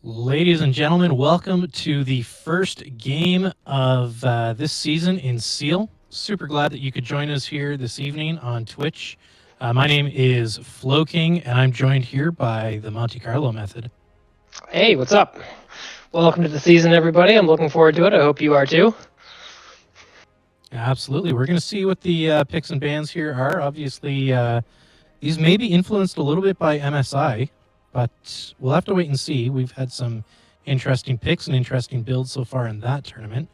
Ladies and gentlemen, welcome to the first game of this season in Seal. Super glad that you could join us here this evening on Twitch. My name is Flo King, and I'm joined here by the Monte Carlo method. Hey, what's up? Welcome to the season, everybody. I'm looking forward to it. I hope you are too. Absolutely. We're going to see what the picks and bans here are. Obviously, these may be influenced a little bit by MSI, but we'll have to wait and see. We've had some interesting picks and interesting builds so far in that tournament.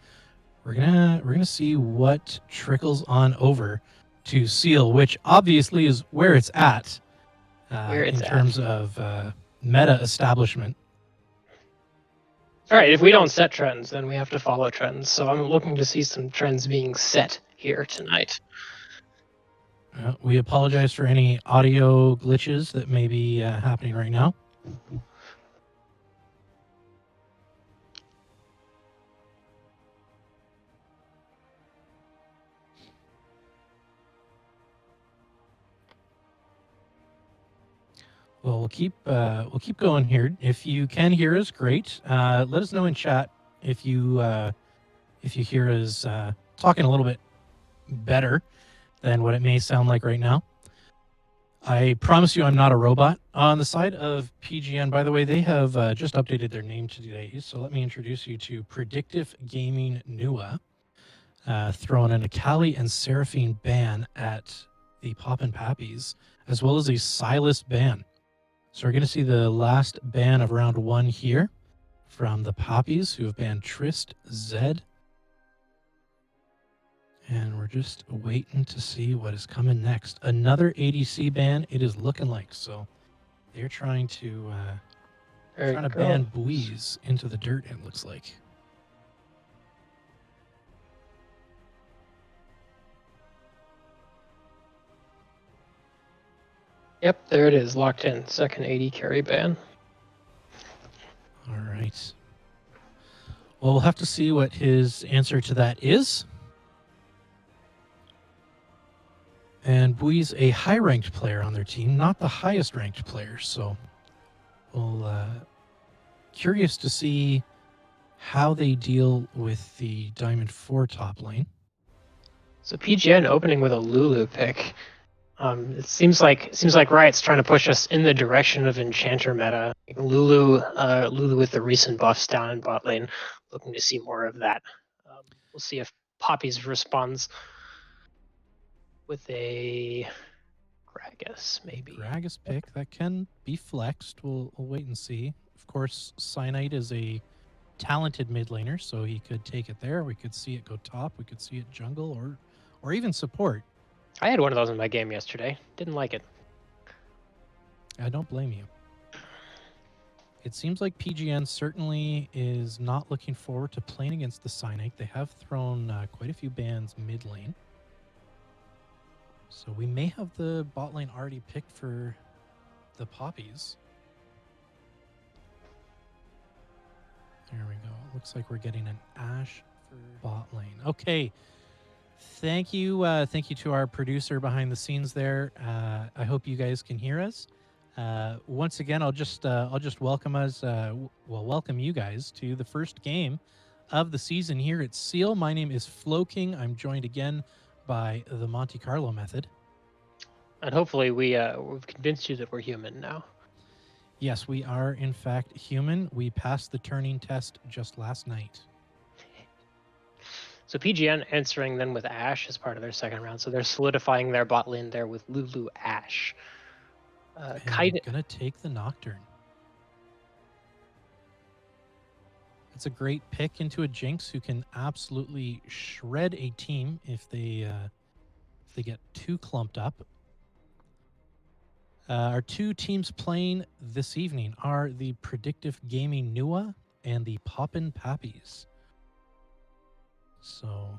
We're gonna see what trickles on over to Seal, which obviously is where it's at in terms of meta establishment. All right, if we don't set trends, then we have to follow trends. So I'm looking to see some trends being set here tonight. We apologize for any audio glitches that may be happening right now. Well, we'll keep going here. If you can hear us, great. Let us know in chat if you hear us talking a little bit better than what it may sound like right now. I promise you I'm not a robot. On the side of PGN, by the way, they have just updated their name today. So let me introduce you to Predictive Gaming Nuwa, throwing in a Kali and Seraphine ban at the Poppin Papis, as well as a Silas ban. So we're going to see the last ban of round one here from the Papis, who have banned Trist, Zed, and we're just waiting to see what is coming next. Another ADC ban, it is looking like. So they're trying to ban Buies into the dirt, it looks like. Yep, there it is, locked in. Second 80 carry ban. All right. Well, we'll have to see what his answer to that is. And Buies a high-ranked player on their team, not the highest-ranked player. So we'll curious to see how they deal with the Diamond 4 top lane. So PGN opening with a Lulu pick. It seems like Riot's trying to push us in the direction of Enchanter meta. Lulu with the recent buffs down in bot lane, looking to see more of that. We'll see if Papis responds with a Gragas, maybe. Gragas pick that can be flexed. We'll wait and see. Of course, Cyanite is a talented mid laner, so he could take it there. We could see it go top. We could see it jungle or even support. I had one of those in my game yesterday. Didn't like it. I don't blame you. It seems like PGN certainly is not looking forward to playing against the Cyanite. They have thrown quite a few bans mid lane. So we may have the bot lane already picked for the Poppies. There we go. It looks like we're getting an Ashe for bot lane. Okay. Thank you to our producer behind the scenes there. I hope you guys can hear us. Once again, I'll just welcome us. Welcome you guys to the first game of the season here at Seal. My name is Flo King. I'm joined again by the Monte Carlo method. And hopefully we've convinced you that we're human now. Yes, we are in fact human. We passed the turning test just last night. So PGN answering then with Ashe as part of their second round. So they're solidifying their bot lane there with Lulu Ashe. They're gonna take the Nocturne. It's a great pick into a Jinx who can absolutely shred a team if they get too clumped up. Our two teams playing this evening are the Predictive Gaming Nuwa and the Poppin Papis. So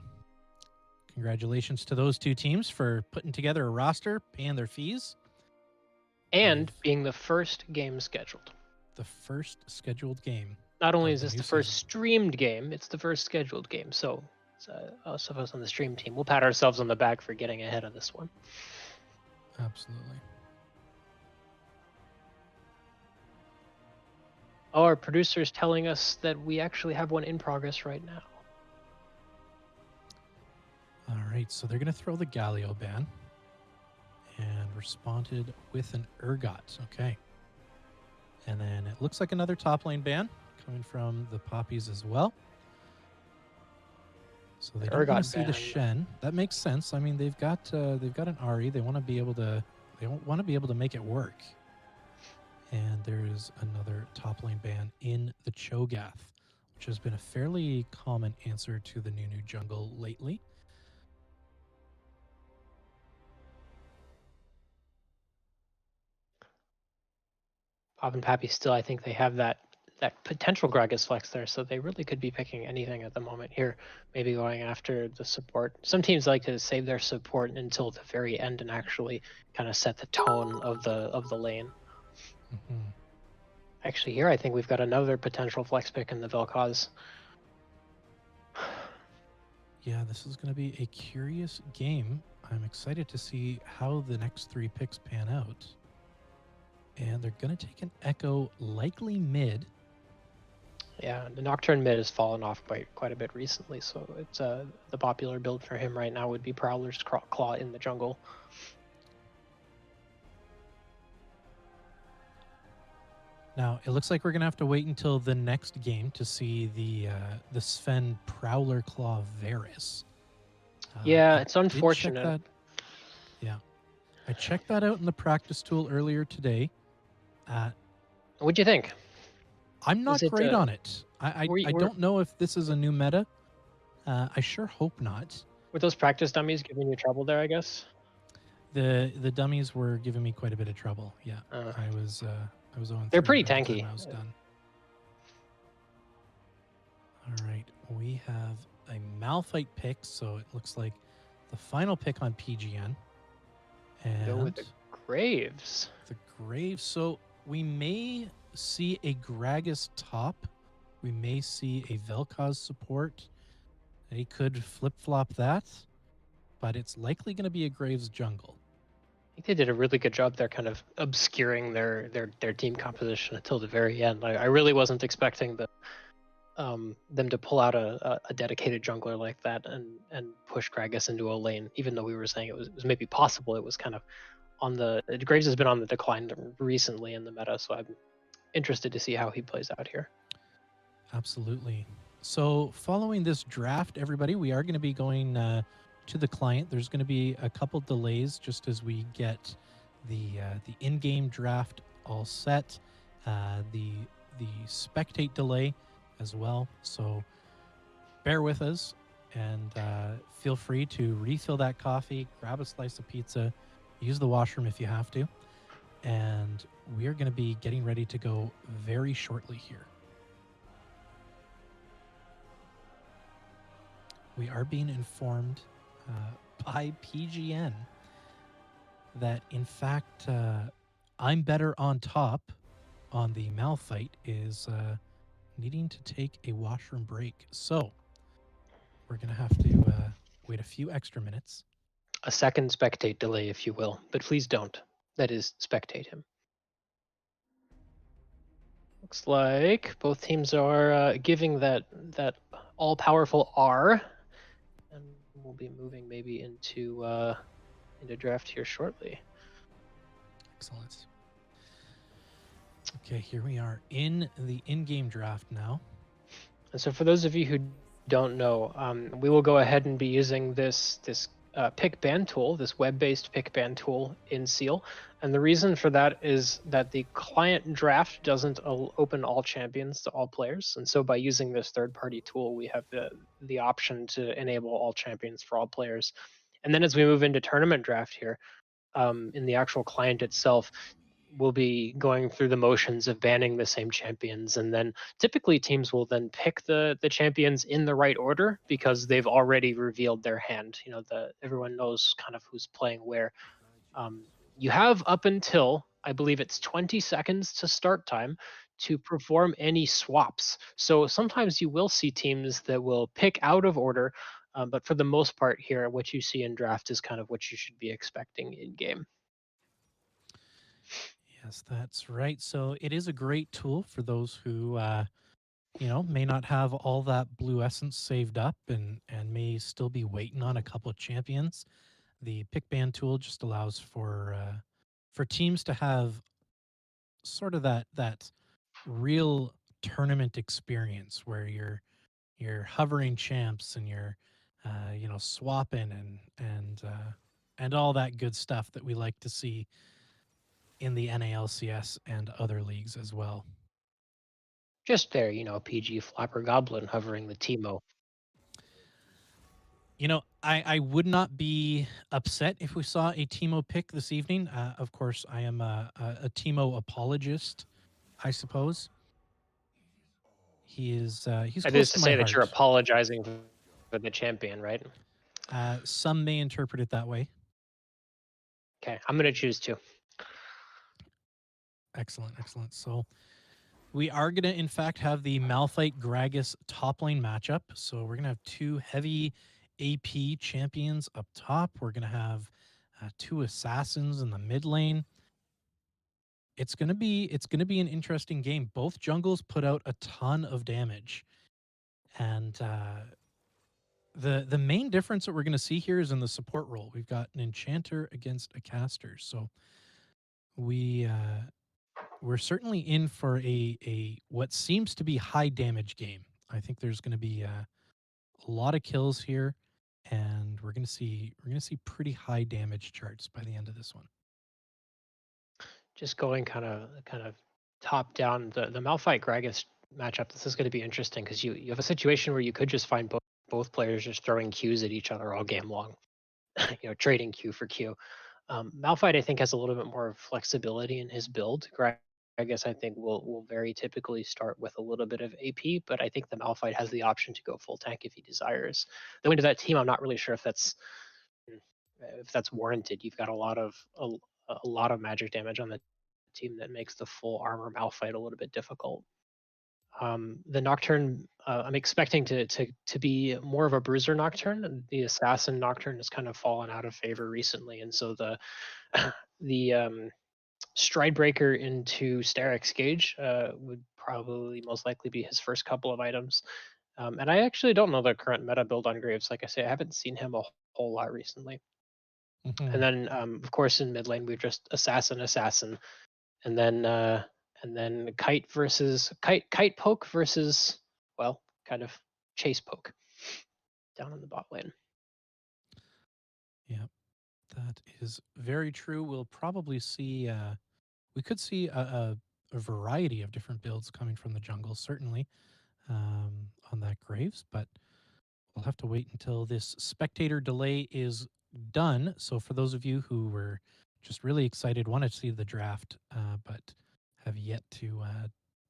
congratulations to those two teams for putting together a roster, paying their fees. And being the first game scheduled. The first scheduled game. Not only is this the first streamed game, it's the first scheduled game. So us of us on the stream team, we'll pat ourselves on the back for getting ahead of this one. Absolutely. Oh, our producer's telling us that we actually have one in progress right now. All right, so they're going to throw the Galio ban and responded with an Urgot. Okay. And then it looks like another top lane ban coming from the Poppies as well. So they don't want to see the Shen. That makes sense. I mean, they've got an Ari. They want to be able to make it work. And there's another top lane ban in the Cho'Gath, which has been a fairly common answer to the new jungle lately. Poppin Papis still, I think they have that potential Gragas flex there, so they really could be picking anything at the moment here. Maybe going after the support. Some teams like to save their support until the very end and actually kind of set the tone of the lane. Mm-hmm. Actually, here I think we've got another potential flex pick in the Vel'Koz. Yeah, this is going to be a curious game. I'm excited to see how the next 3 picks pan out. And they're going to take an Echo, likely mid. Yeah, the Nocturne mid has fallen off quite a bit recently, so it's the popular build for him right now would be Prowler's Claw in the jungle. Now, it looks like we're going to have to wait until the next game to see the Sven Prowler Claw Varus. Yeah, it's unfortunate. Yeah. I checked that out in the practice tool earlier today. What'd you think? I'm not great on it. I don't know if this is a new meta. I sure hope not. Were those practice dummies giving you trouble there, I guess? The dummies were giving me quite a bit of trouble. Yeah. I was on. They're pretty tanky. I was done. All right. We have a Malphite pick, so it looks like the final pick on PGN. And go with the Graves. The Graves. So we may see a Gragas top. We may see a Vel'Koz support. They could flip-flop that, but it's likely going to be a Graves jungle. I think they did a really good job there, kind of obscuring their team composition until the very end. I really wasn't expecting them to pull out a dedicated jungler like that and push Gragas into a lane, even though we were saying it was maybe possible. It was kind of on the Graves has been on the decline recently in the meta, so I'm interested to see how he plays out here. Absolutely. So following this draft, everybody, we are going to be going to the client. There's going to be a couple delays just as we get the in-game draft all set, the spectate delay as well. So bear with us and feel free to refill that coffee, grab a slice of pizza, use the washroom if you have to. And we are going to be getting ready to go very shortly here. We are being informed by PGN that, in fact, I'm better on top on the Malphite is needing to take a washroom break. So we're going to have to wait a few extra minutes. A second spectate delay, if you will, but please don't. That is, spectate him. Looks like both teams are giving that all-powerful R, and we'll be moving maybe into draft here shortly. Excellent. Okay, here we are in the in-game draft now. And so for those of you who don't know, we will go ahead and be using this pick ban tool, this web-based pick ban tool in CasualEAL. And the reason for that is that the client draft doesn't open all champions to all players. And so by using this third-party tool, we have the option to enable all champions for all players. And then as we move into tournament draft here, in the actual client itself, we'll be going through the motions of banning the same champions, and then typically teams will then pick the champions in the right order because they've already revealed their hand. You know, everyone knows kind of who's playing where. You have up until, I believe it's 20 seconds to start time to perform any swaps. So sometimes you will see teams that will pick out of order, but for the most part here, what you see in draft is kind of what you should be expecting in game. Yes, that's right. So it is a great tool for those who, may not have all that blue essence saved up and may still be waiting on a couple of champions. The pick ban tool just allows for teams to have sort of that real tournament experience where you're hovering champs and you're swapping and all that good stuff that we like to see in the NALCS and other leagues as well. Just there, PG Flapper Goblin hovering the Timo. I would not be upset if we saw a Timo pick this evening. Of course, I am a Timo apologist, I suppose. He's That is close to to my say that you're heart. apologizing for the champion, right? Some may interpret it that way. Okay, I'm gonna choose to. Excellent, excellent. So we are going to, in fact, have the Malphite Gragas top lane matchup. So we're going to have two heavy AP champions up top. We're going to have two assassins in the mid lane. It's going to be an interesting game. Both jungles put out a ton of damage, and the main difference that we're going to see here is in the support role. We've got an enchanter against a caster, so we're certainly in for a what seems to be high damage game. I think there's going to be a lot of kills here, and we're going to see pretty high damage charts by the end of this one. Just going kind of top down, the Malphite Gragas matchup. This is going to be interesting because you have a situation where you could just find both players just throwing Qs at each other all game long, trading Q for Q. Malphite, I think, has a little bit more flexibility in his build. Gragas, I think, will very typically start with a little bit of AP, but I think the Malphite has the option to go full tank if he desires. Going to that team, I'm not really sure if that's warranted. You've got a lot of magic damage on the team that makes the full armor Malphite a little bit difficult. The Nocturne, I'm expecting to be more of a bruiser Nocturne. The Assassin Nocturne has kind of fallen out of favor recently, and so the Stridebreaker into Sterix Gauge would probably most likely be his first couple of items. And I actually don't know the current meta build on Graves. Like I say, I haven't seen him a whole lot recently. Mm-hmm. And then, of course, in mid lane, we've just assassin, and then kite poke versus, well, kind of chase poke down in the bot lane. Yeah, that is very true. We'll probably see. We could see a variety of different builds coming from the jungle, certainly on that Graves, but we'll have to wait until this spectator delay is done. So for those of you who were just really excited, wanted to see the draft, but have yet to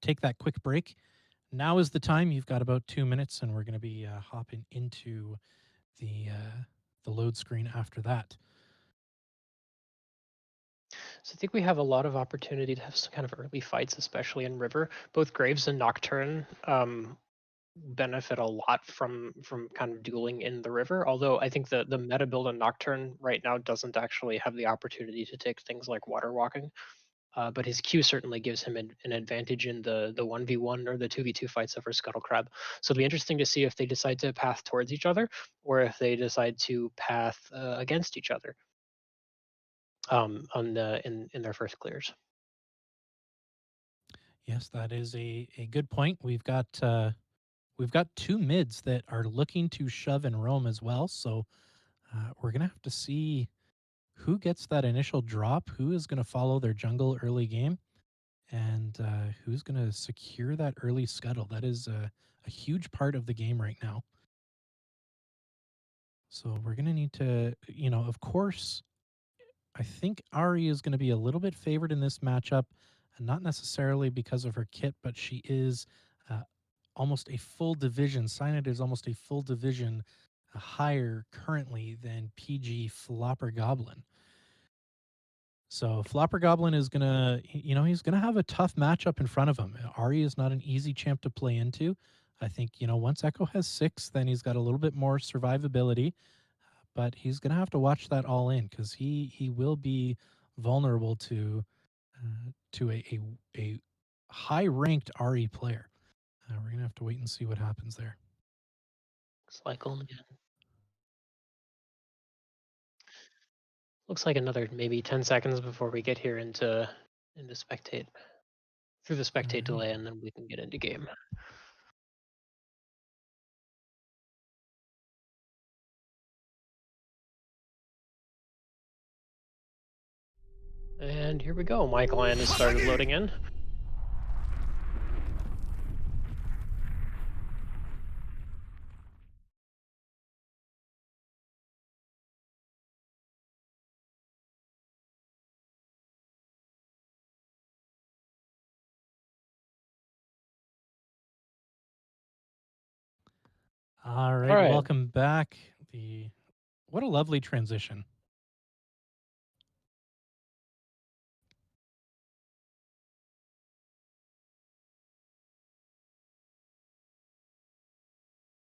take that quick break, now is the time. You've got about 2 minutes, and we're going to be hopping into the load screen after that. So I think we have a lot of opportunity to have some kind of early fights, especially in River. Both Graves and Nocturne benefit a lot from kind of dueling in the river. Although I think the meta build on Nocturne right now doesn't actually have the opportunity to take things like water walking. But his Q certainly gives him an advantage in the 1v1 or the 2v2 fights over Scuttle Crab. So it'll be interesting to see if they decide to path towards each other or if they decide to path against each other in their first clears. Yes, that is a good point. We've got two mids that are looking to shove and roam as well. So we're gonna have to see who gets that initial drop, who is gonna follow their jungle early game, and who's gonna secure that early scuttle. That is a huge part of the game right now. So we're gonna need to, of course, I think Ari is gonna be a little bit favored in this matchup, and not necessarily because of her kit, but she is uh, almost a full division. Cyanide is almost a full division higher currently than PG Flopper Goblin. So Flopper Goblin is gonna, he's gonna have a tough matchup in front of him. Ari is not an easy champ to play into. I think once Echo has 6, then he's got a little bit more survivability, but he's gonna have to watch that all in because he will be vulnerable to to a high-ranked RE player. We're going to have to wait and see what happens there. Looks like looks like another maybe 10 seconds before we get here into spectate, through the spectate delay, and then we can get into game. And here we go. My client has started loading in. All right, welcome back. What a lovely transition.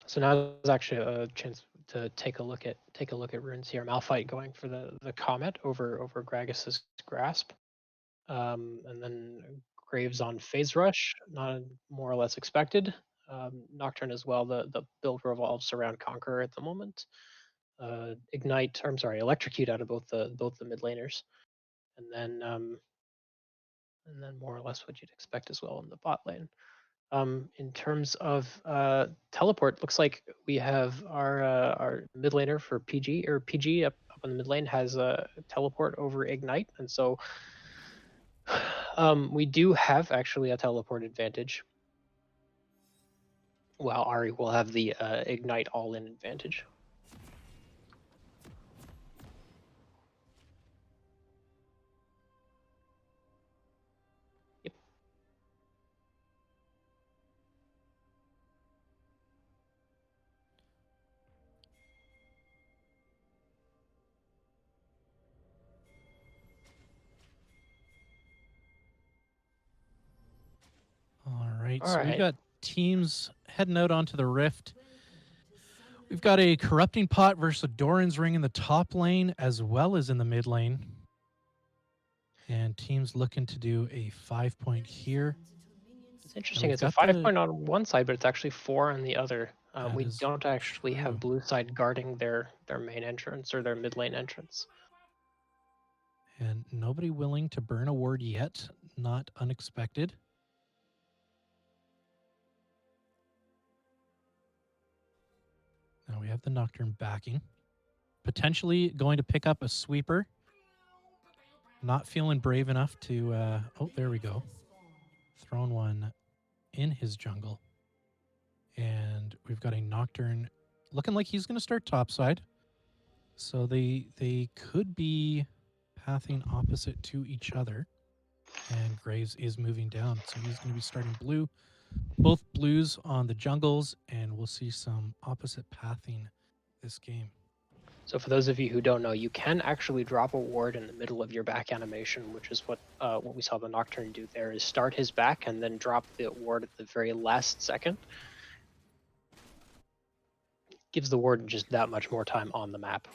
So now there's actually a chance to take a look at runes here. Malphite going for the comet over Gragas's grasp, and then Graves on phase rush, not more or less expected. Nocturne as well. The build revolves around Conqueror at the moment. Ignite, I'm sorry, Electrocute out of both the mid laners, and then more or less what you'd expect as well in the bot lane. In terms of teleport, looks like we have our mid laner for PG, or PG up on the mid lane has a teleport over Ignite, and so we do have actually a teleport advantage, while Ari will have the Ignite all-in advantage. Yep. All right, so we've got teams heading out onto the Rift. We've got a Corrupting Pot versus a Doran's Ring in the top lane, as well as in the mid lane. And teams looking to do a 5-point here. It's interesting. It's a 5-point on one side, but it's actually 4 on the other. We don't actually have blue side guarding their main entrance or their mid lane entrance. And nobody willing to burn a ward yet. Not unexpected. Now we have the Nocturne backing. Potentially going to pick up a sweeper. Not feeling brave enough to... oh, there we go. Thrown one in his jungle. And we've got a Nocturne looking like he's going to start topside. So they could be pathing opposite to each other. And Graves is moving down. So he's going to be starting blue. Both blues on the jungles, and we'll see some opposite pathing this game. So for those of you who don't know, you can actually drop a ward in the middle of your back animation, which is what we saw the Nocturne do there, is start his back and then drop the ward at the very last second. Gives the ward just that much more time on the map.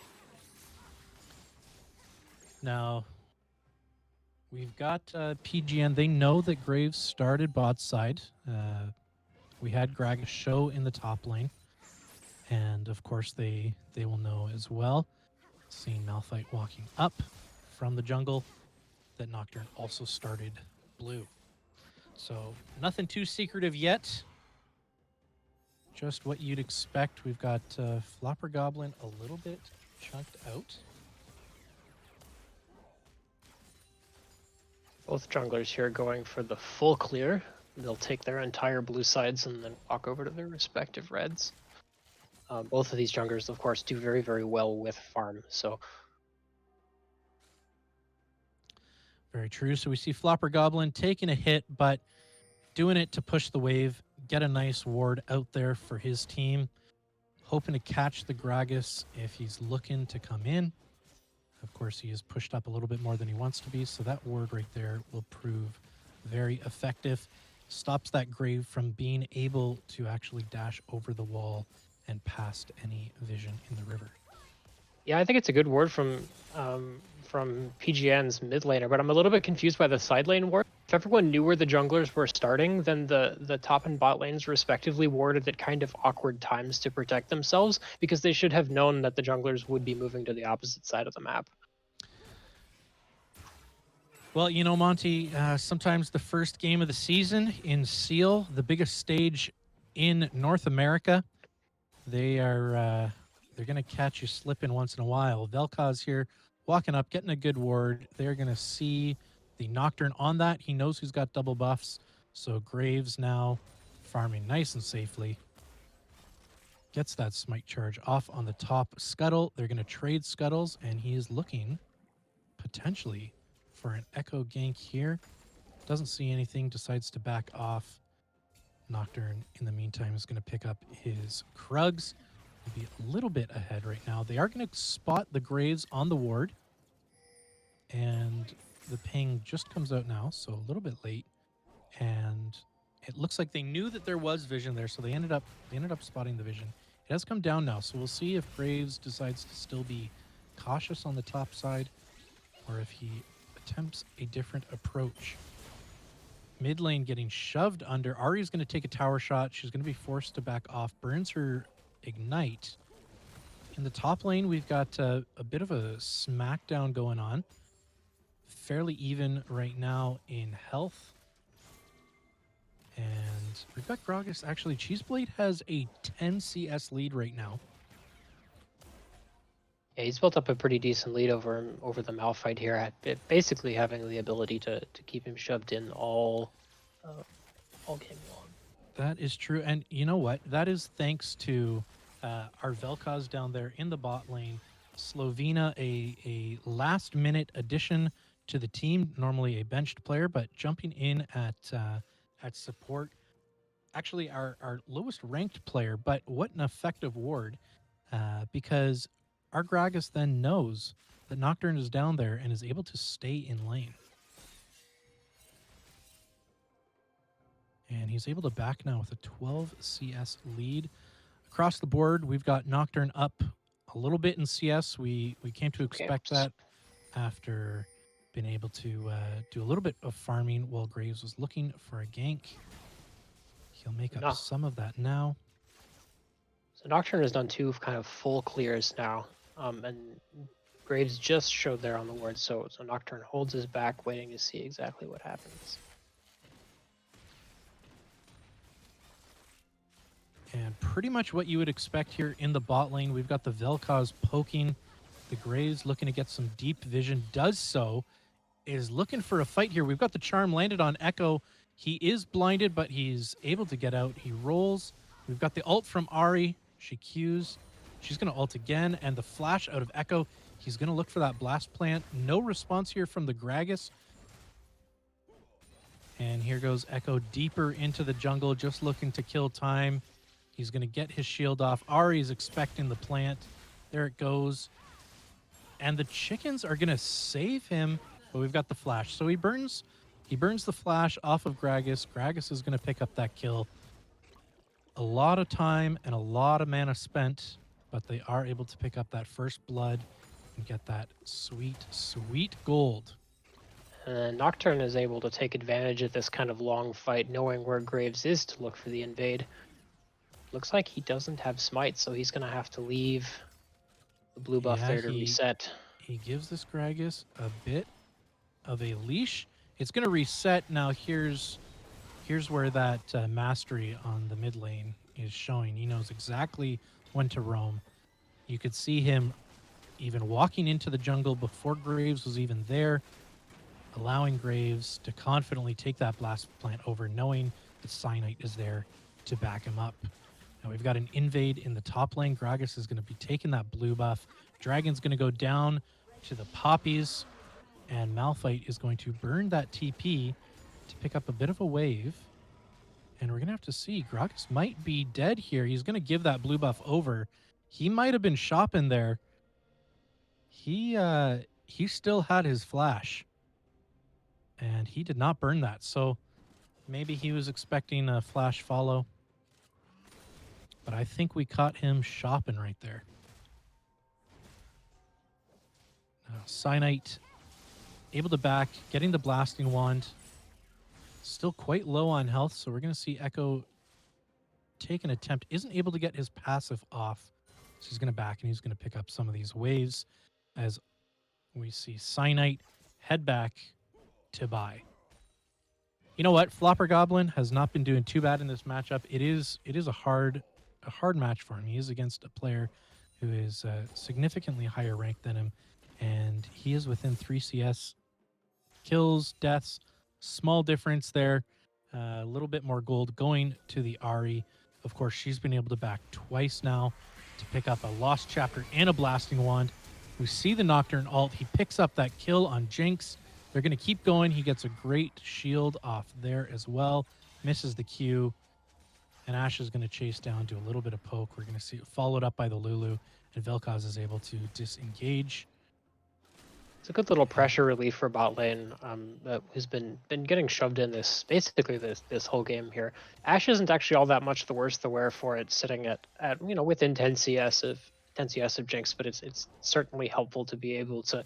Now, we've got PGN. They know that Graves started bot side. We had Gragas show in the top lane. And, of course, they will know as well, seeing Malphite walking up from the jungle, that Nocturne also started blue. So, nothing too secretive yet. Just what you'd expect. We've got Flopper Goblin a little bit chunked out. Both junglers here going for the full clear. They'll take their entire blue sides and then walk over to their respective reds. Both of these junglers, of course, do very, very well with farm. So very true. So we see Flopper Goblin taking a hit, but doing it to push the wave, get a nice ward out there for his team. Hoping to catch the Gragas if he's looking to come in. Of course, he is pushed up a little bit more than he wants to be, so that ward right there will prove very effective. Stops that Grave from being able to actually dash over the wall and past any vision in the river. Yeah, I think it's a good ward from PGN's mid laner, but I'm a little bit confused by the side lane ward. If everyone knew where the junglers were starting, then the top and bot lanes respectively warded at kind of awkward times to protect themselves, because they should have known that the junglers would be moving to the opposite side of the map. Well, you know, Monty, sometimes the first game of the season in CEAL, the biggest stage in North America, they're going to catch you slipping once in a while. Vel'Koz here, walking up, getting a good ward. They're going to see the Nocturne on that. He knows who's got double buffs. So Graves now farming nice and safely. Gets that smite charge off on the top scuttle. They're going to trade scuttles, and he is looking potentially for an echo gank here. Doesn't see anything, decides to back off. Nocturne, in the meantime, is going to pick up his Krugs. He'll be a little bit ahead right now. They are going to spot the Graves on the ward. And the ping just comes out now, so a little bit late. And it looks like they knew that there was vision there, so they ended up spotting the vision. It has come down now, so we'll see if Graves decides to still be cautious on the top side, or if he attempts a different approach. Mid lane getting shoved under. Ahri's going to take a tower shot. She's going to be forced to back off. Burns her ignite. In the top lane, we've got a bit of a smackdown going on. Fairly even right now in health. And we've got Gragas. Actually, Cheeseblade has a 10 CS lead right now. Yeah, he's built up a pretty decent lead over the Malphite here, basically having the ability to keep him shoved in all game long. That is true. And you know what? That is thanks to our Vel'Koz down there in the bot lane. Slovenia, a last-minute addition to the team, normally a benched player, but jumping in at support. Actually, our lowest ranked player, but what an effective ward, because our Gragas then knows that Nocturne is down there and is able to stay in lane. And he's able to back now with a 12 CS lead. Across the board, we've got Nocturne up a little bit in CS. We came to expect that after being able to do a little bit of farming while Graves was looking for a gank. He'll make up some of that now. So Nocturne has done 2 kind of full clears now, and Graves just showed there on the ward, so Nocturne holds his back, waiting to see exactly what happens. And pretty much what you would expect here in the bot lane. We've got the Vel'Koz poking. The Graves looking to get some deep vision. Does so. Is looking for a fight here. We've got the charm landed on Echo. He is blinded, but he's able to get out. He rolls. We've got the ult from Ahri. She Qs. She's going to ult again. And the flash out of Echo. He's going to look for that blast plant. No response here from the Gragas. And here goes Echo deeper into the jungle, just looking to kill time. He's going to get his shield off. Ahri's expecting the plant. There it goes. And the chickens are going to save him, but we've got the flash. So he burns the flash off of Gragas. Gragas is going to pick up that kill. A lot of time and a lot of mana spent, but they are able to pick up that first blood and get that sweet, sweet gold. And Nocturne is able to take advantage of this kind of long fight, knowing where Graves is to look for the invade. Looks like he doesn't have smite, so he's going to have to leave the blue buff there to reset. He gives this Gragas a bit of a leash. It's going to reset. Now here's where that mastery on the mid lane is showing. He knows exactly when to roam. You could see him even walking into the jungle before Graves was even there, allowing Graves to confidently take that blast plant over, knowing the Cyanite is there to back him up. Now we've got an invade in the top lane. Gragas is going to be taking that blue buff. Dragon's going to go down to the Poppies, and Malphite is going to burn that TP to pick up a bit of a wave. And we're going to have to see. Gragas might be dead here. He's going to give that blue buff over. He might have been shopping there. He still had his flash, and he did not burn that. So maybe he was expecting a flash follow. But I think we caught him shopping right there. Cyanite able to back, getting the blasting wand. Still quite low on health, so we're going to see Echo take an attempt. Isn't able to get his passive off. So he's going to back and he's going to pick up some of these waves as we see Cyanite head back to buy. You know what? Flopper Goblin has not been doing too bad in this matchup. It is a hard match for him. He is against a player who is significantly higher ranked than him, and he is within 3 CS kills, deaths. Small difference there. A little bit more gold going to the Ari. Of course, she's been able to back twice now to pick up a Lost Chapter and a Blasting Wand. We see the Nocturne ult. He picks up that kill on Jinx. They're going to keep going. He gets a great shield off there as well. Misses the Q. And Ashe is going to chase down, do a little bit of poke. We're going to see it followed up by the Lulu. And Vel'Koz is able to disengage. It's a good little pressure relief for bot lane, who's been getting shoved in this whole game here. Ashe isn't actually all that much the worse the wear for it, sitting at within 10 CS of Jinx, but it's certainly helpful to be able to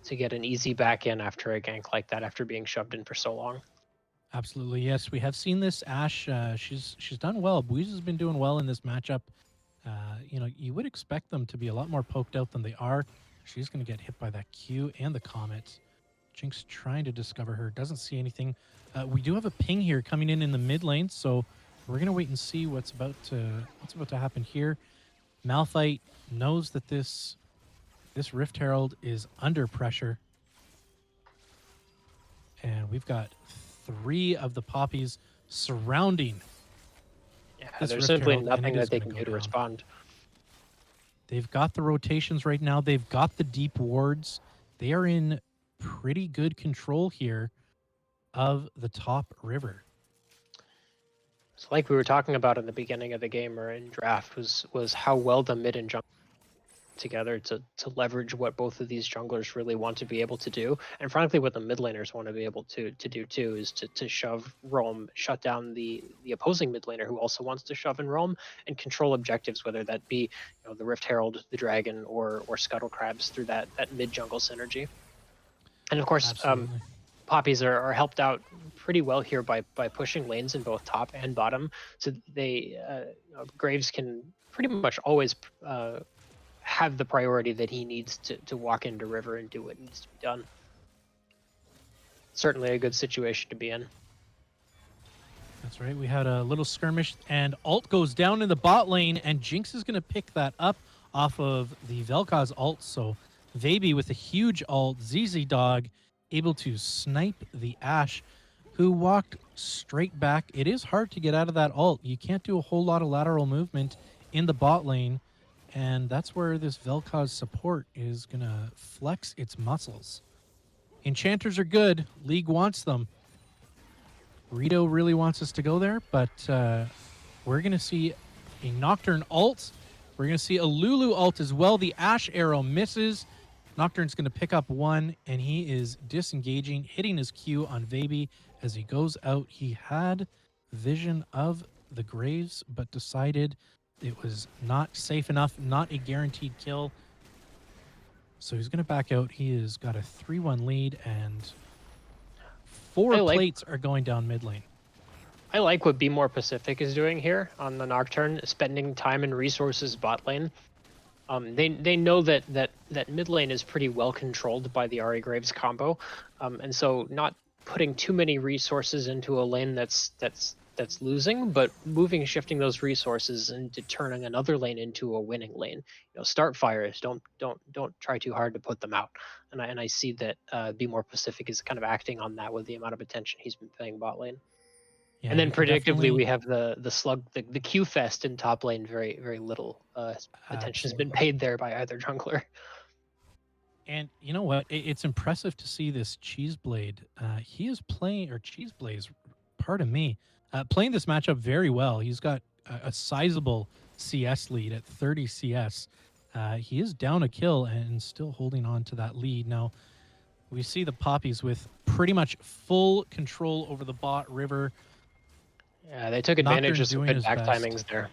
get an easy back in after a gank like that, after being shoved in for so long. Absolutely, yes. We have seen this Ashe. She's done well. Bouise has been doing well in this matchup. You would expect them to be a lot more poked out than they are. She's going to get hit by that Q and the Comet. Jinx trying to discover her. Doesn't see anything. We do have a ping here coming in the mid lane, so we're going to wait and see what's about to happen here. Malphite knows that this Rift Herald is under pressure. And we've got 3 of the Poppies surrounding. Yeah, there's simply nothing that they can do to respond. They've got the rotations right now. They've got the deep wards. They are in pretty good control here of the top river. So like we were talking about in the beginning of the game or in draft was how well the mid and jungle together to leverage what both of these junglers really want to be able to do, and frankly what the mid laners want to be able to do too, is to shove, roam, shut down the opposing mid laner who also wants to shove and roam and control objectives, whether that be the Rift Herald, the Dragon, or Scuttle Crabs through that mid jungle synergy. And of course Poppies are helped out pretty well here by pushing lanes in both top and bottom, so they Graves can pretty much always have the priority that he needs to walk into river and do what needs to be done. Certainly a good situation to be in. That's right. We had a little skirmish, and ult goes down in the bot lane, and Jinx is going to pick that up off of the Vel'Koz ult. So Vaby with a huge ult, ZZ Dog able to snipe the Ashe, who walked straight back. It is hard to get out of that ult. You can't do a whole lot of lateral movement in the bot lane. And that's where this Vel'Koz support is going to flex its muscles. Enchanters are good. League wants them. Rito really wants us to go there, but we're going to see a Nocturne ult. We're going to see a Lulu ult as well. The Ashe arrow misses. Nocturne's going to pick up 1, and he is disengaging, hitting his Q on Vaby as he goes out. He had vision of the Graves, but decided it was not safe enough, not a guaranteed kill. So he's going to back out. He has got a 3-1 lead, and 4 plates are going down mid lane. I like what Be More Pacific is doing here on the Nocturne, spending time and resources bot lane. They know that mid lane is pretty well controlled by the Ahri Graves combo, and so not putting too many resources into a lane that's losing, but shifting those resources into turning another lane into a winning lane. Start fires. Don't try too hard to put them out. And I see that Be More Pacific is kind of acting on that with the amount of attention he's been paying bot lane. Yeah, and then predictably we have the slug, the Q fest in top lane. Very very little attention has been paid there by either jungler. And you know what? It's impressive to see this Cheeseblade. He is playing, or Cheeseblaze, pardon me, playing this matchup very well. He's got a sizable CS lead at 30 CS. He is down a kill and still holding on to that lead. Now, we see the Poppies with pretty much full control over the bot river. Yeah, they took advantage of some good back timings there.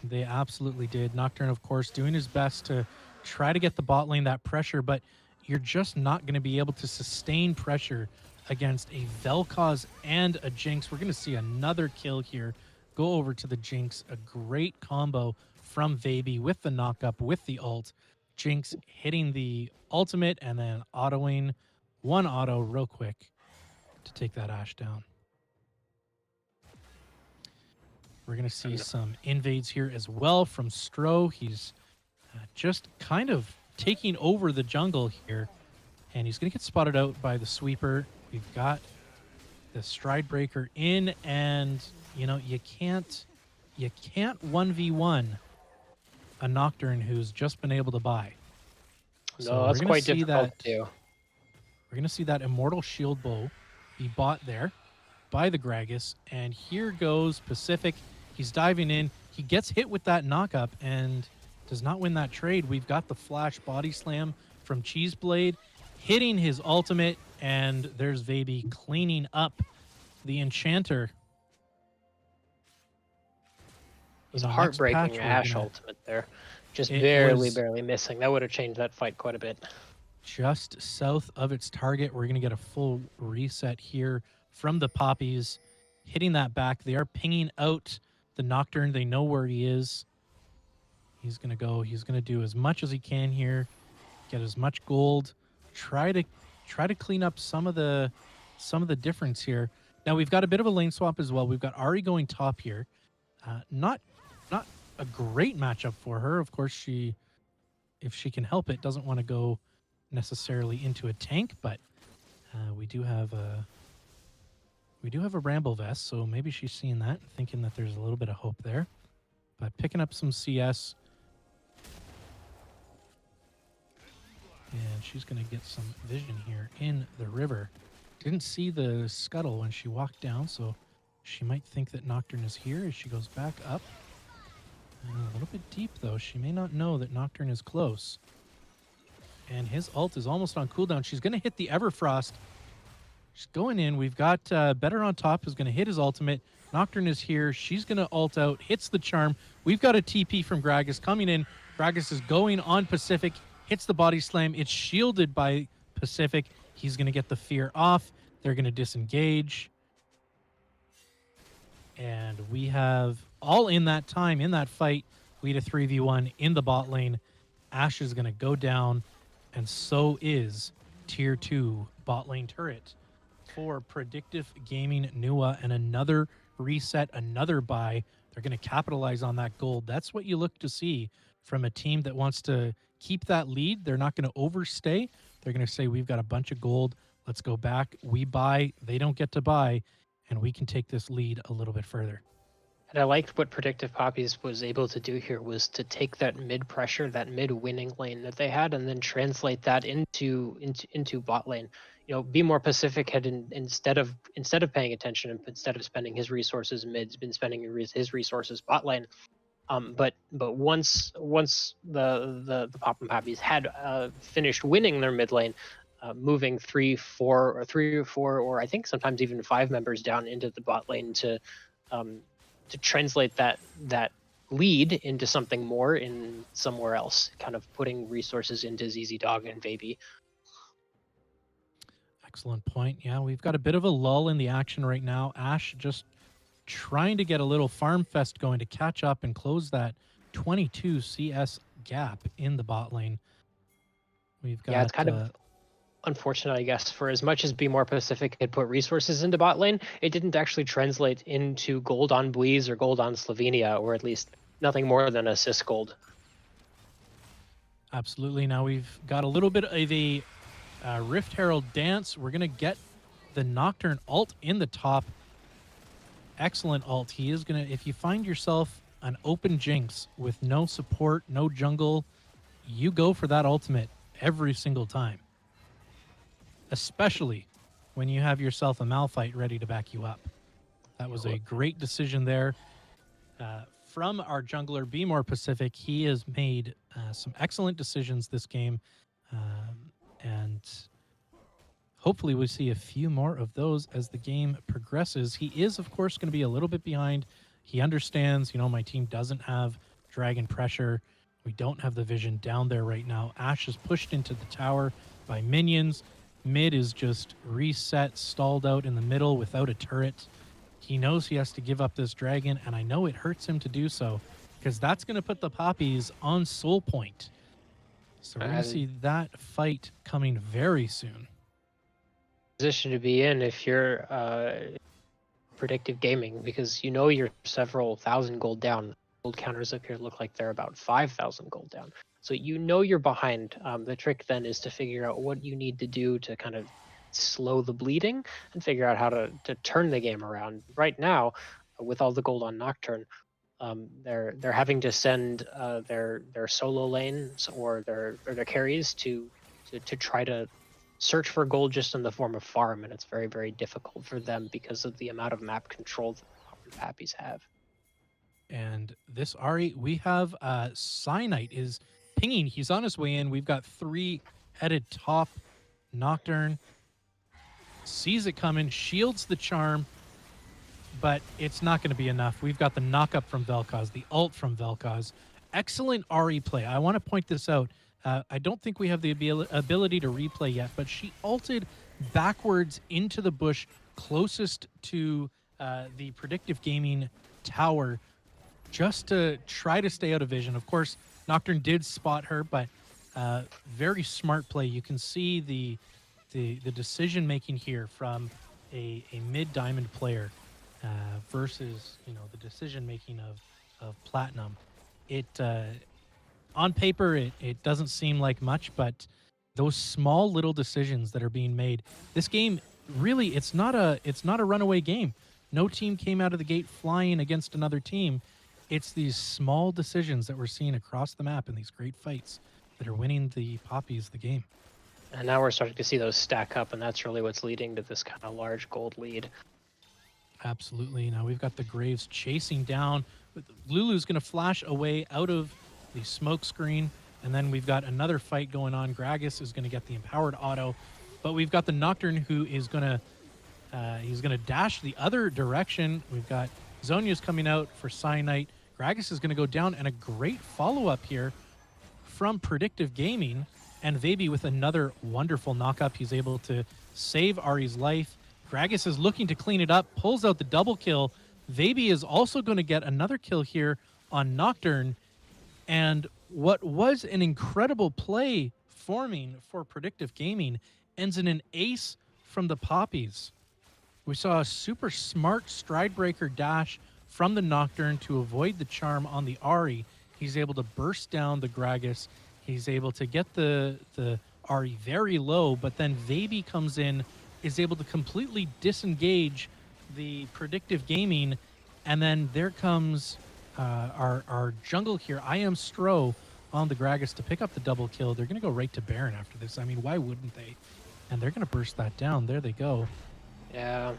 They absolutely did. Nocturne, of course, doing his best to try to get the bot lane that pressure, but you're just not going to be able to sustain pressure against a Vel'Koz and a Jinx. We're going to see another kill here. Go over to the Jinx. A great combo from Vaby with the knock-up, with the ult. Jinx hitting the ultimate and then autoing one auto real quick to take that Ashe down. We're going to see some invades here as well from Stro. He's just kind of taking over the jungle here, and he's going to get spotted out by the sweeper. We've got the stride breaker in, and you know you can't 1v1 a Nocturne who's just been able to buy. No, that's quite difficult to do. We're going to see that Immortal Shield Bow be bought there by the Gragas, and here goes Pacific. He's diving in. He gets hit with that knockup and does not win that trade. We've got the flash body slam from Cheeseblade hitting his ultimate, and there's Vaby cleaning up the Enchanter. It was a heartbreaking Ashe ultimate there. Just barely missing. That would have changed that fight quite a bit. Just south of its target. We're going to get a full reset here from the Poppies. Hitting that back. They are pinging out the Nocturne. They know where he is. He's going to go. He's going to do as much as he can here. Get as much gold. Try to clean up some of the difference here. Now we've got a bit of a lane swap as well. We've got Ahri going top here. Not a great matchup for her. Of course, if she can help it, doesn't want to go necessarily into a tank, but we do have a Ramble Vest, so maybe she's seeing that, thinking that there's a little bit of hope there. But picking up some CS, and she's going to get some vision here in the river. Didn't see the scuttle when she walked down, so she might think that Nocturne is here as she goes back up. A little bit deep, though. She may not know that Nocturne is close. And his ult is almost on cooldown. She's going to hit the Everfrost. She's going in. We've got Better on top who's going to hit his ultimate. Nocturne is here. She's going to ult out. Hits the charm. We've got a TP from Gragas coming in. Gragas is going on Pacific. Hits the body slam. It's shielded by Pacific. He's going to get the fear off. They're going to disengage. And we have, all in that time, in that fight, we had a 3v1 in the bot lane. Ashe is going to go down, and so is Tier 2 bot lane turret for Predictive Gaming Nuwa, and another reset, another buy. They're going to capitalize on that gold. That's what you look to see from a team that wants to keep that lead. They're not going to overstay. They're going to say, we've got a bunch of gold. Let's go back. We buy. They don't get to buy. And we can take this lead a little bit further. And I liked what Predictive Papis was able to do here, was to take that mid pressure, that mid winning lane that they had, and then translate that into bot lane. You know, Be More Pacific had instead of paying attention and instead of spending his resources mid's been spending his resources bot lane. But once the Poppin Papis had finished winning their mid lane, moving 3 or 4, or I think sometimes even 5 members down into the bot lane to translate that lead into something more in somewhere else, kind of putting resources into ZZ Dog and Vaby. Excellent point. Yeah, we've got a bit of a lull in the action right now. Ashe just trying to get a little farm fest going to catch up and close that 22 CS gap in the bot lane. We've got it's kind of unfortunate, I guess, for as much as Be More Pacific had put resources into bot lane, it didn't actually translate into gold on Bleeze or gold on Slovenia, or at least nothing more than assist gold. Absolutely. Now we've got a little bit of a Rift Herald dance. We're going to get the Nocturne ult in the top. Excellent ult. He is going to, if you find yourself an open Jinx with no support, no jungle, you go for that ultimate every single time. Especially when you have yourself a Malphite ready to back you up. That was a great decision there. From our jungler, Be More Pacific, he has made some excellent decisions this game. And hopefully we see a few more of those as the game progresses. He is, of course, going to be a little bit behind. He understands, my team doesn't have dragon pressure. We don't have the vision down there right now. Ashe is pushed into the tower by minions. Mid is just reset, stalled out in the middle without a turret. He knows he has to give up this dragon, and I know it hurts him to do so because that's going to put the Poppies on soul point. So we're going to see that fight coming very soon. Position to be in if you're Predictive Gaming, because you know you're several thousand gold down. Gold counters up here look like they're about 5,000 gold down. So you know you're behind. The trick then is to figure out what you need to do to kind of slow the bleeding and figure out how to turn the game around. Right now, with all the gold on Nocturne, they're having to send their solo lanes or their carries to try to search for gold just in the form of farm, and it's very, very difficult for them because of the amount of map control that the Papis have. And this Ari, we have Cyanite is pinging. He's on his way in. We've got 3-headed top. Nocturne sees it coming, shields the charm, but it's not going to be enough. We've got the knock up from Vel'Koz, the ult from Vel'Koz. Excellent Ari play. I want to point this out. I don't think we have the ability to replay yet, but she ulted backwards into the bush closest to the Predictive Gaming tower just to try to stay out of vision. Of course, Nocturne did spot her, but very smart play. You can see the decision making here from a mid diamond player versus the decision making of Platinum. It on paper it doesn't seem like much, but those small little decisions that are being made. This game really it's not a runaway game. No team came out of the gate flying against another team. It's these small decisions that we're seeing across the map in these great fights that are winning the Poppies the game. And now we're starting to see those stack up, and that's really what's leading to this kind of large gold lead. Absolutely. Now we've got the Graves chasing down. Lulu's going to flash away out of the smoke screen, and then we've got another fight going on. Gragas is going to get the empowered auto, but we've got the Nocturne who is going to he's going to dash the other direction. We've got Zhonya's coming out for Cyanite. Gragas is going to go down, and a great follow-up here from Predictive Gaming, and Vaby with another wonderful knock-up. He's able to save Ari's life. Gragas is looking to clean it up, pulls out the double kill. Vaby is also going to get another kill here on Nocturne, and what was an incredible play forming for Predictive Gaming ends in an ace from the Poppies. We saw a super smart stride breaker dash from the Nocturne to avoid the charm on the Ari. He's able to burst down the Gragas. He's able to get the Ari very low, but then Vaby comes in, is able to completely disengage the Predictive Gaming, and then there comes our jungle here. I am Stro on the Gragas to pick up the double kill. They're going to go right to Baron after this. I mean, why wouldn't they? And they're going to burst that down. There they go. Yeah.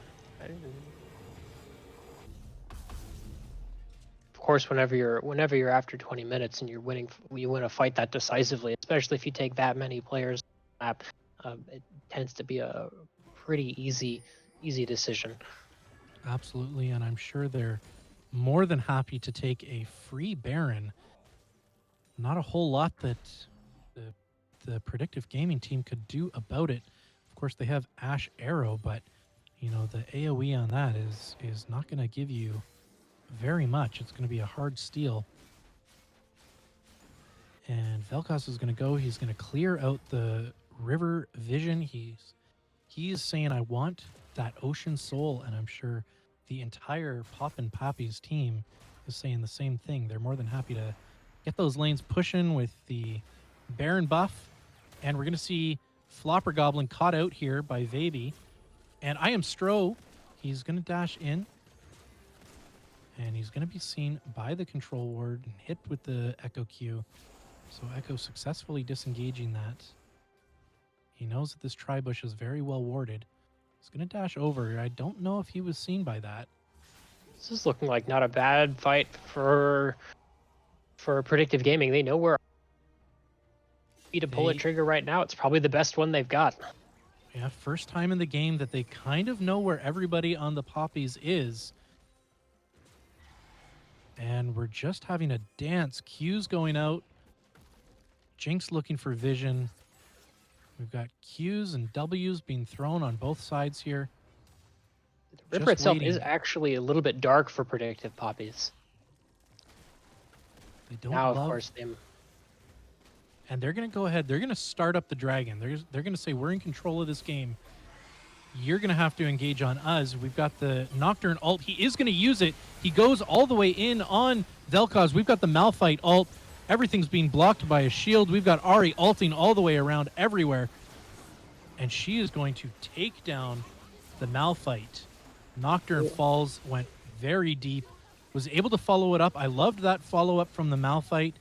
Of course, whenever you're after 20 minutes and you win a fight that decisively, especially if you take that many players on the map, it tends to be a pretty easy decision. Absolutely, and I'm sure they're more than happy to take a free Baron. Not a whole lot that the Predictive Gaming team could do about it. Of course, they have Ashe Arrow, but the AoE on that is not going to give you very much. It's going to be a hard steal. And Vel'Koz is going to go. He's going to clear out the river vision. He's saying, I want that ocean soul, and I'm sure the entire Poppin Papis team is saying the same thing. They're more than happy to get those lanes pushing with the Baron buff. And we're going to see Flopper Goblin caught out here by Vaby. And I am Stro. He's going to dash in. And he's going to be seen by the control ward and hit with the Echo Q. So Echo successfully disengaging that. He knows that this tri-bush is very well warded. He's going to dash over. I don't know if he was seen by that. This is looking like not a bad fight for Predictive Gaming. They know where to pull a trigger right now. It's probably the best one they've got. Yeah, first time in the game that they kind of know where everybody on the Poppies is. And we're just having a dance. Q's going out Jinx looking for vision. We've got Qs and Ws being thrown on both sides here. The river Just itself is waiting. actually a little bit dark for predictive Poppies. They don't Now, love... of course, them. And they're going to go ahead. They're going to start up the dragon. They're going to say, we're in control of this game. You're going to have to engage on us. We've got the Nocturne ult. He is going to use it. He goes all the way in on Vel'Koz. We've got the Malphite ult. Everything's being blocked by a shield. We've got Ahri ulting all the way around everywhere. And she is going to take down the Malphite. Nocturne falls, went very deep, was able to follow it up. I loved that follow-up from the Malphite.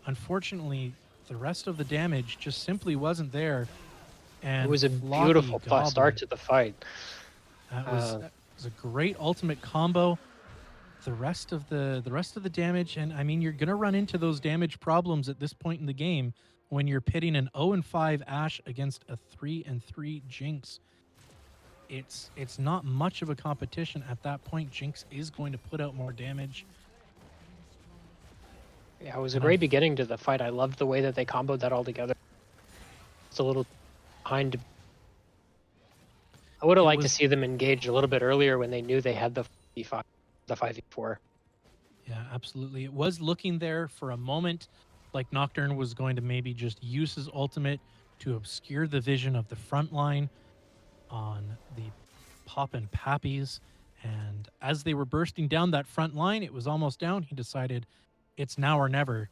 Unfortunately, the rest of the damage just simply wasn't there. And It was a Floppy beautiful Goblin, start to the fight. that was a great ultimate combo. The rest of the damage, and I mean, you're gonna run into those damage problems at this point in the game when you're pitting an 0-5 Ashe against a 3-3 Jinx. It's not much of a competition at that point. Jinx is going to put out more damage. Yeah, it was a great beginning to the fight. I loved the way that they comboed that all together. It's a little behind. I would have liked to see them engage a little bit earlier when they knew they had the 5v4. Yeah, absolutely. It was looking there for a moment like Nocturne was going to maybe just use his ultimate to obscure the vision of the front line on the Poppin Papis. And as they were bursting down that front line, it was almost down. He decided it's now or never.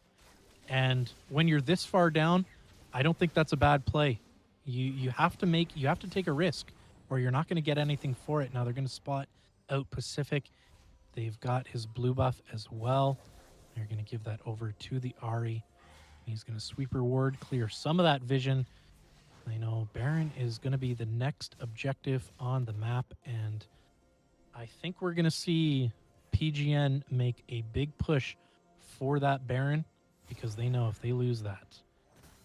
And when you're this far down, I don't think that's a bad play. You have to take a risk, or you're not going to get anything for it. Now they're going to spot out Pacific. They've got his blue buff as well. They're going to give that over to the Ahri. He's going to sweeper ward, clear some of that vision. I know Baron is going to be the next objective on the map, and I think we're going to see PGN make a big push for that Baron, because they know if they lose that,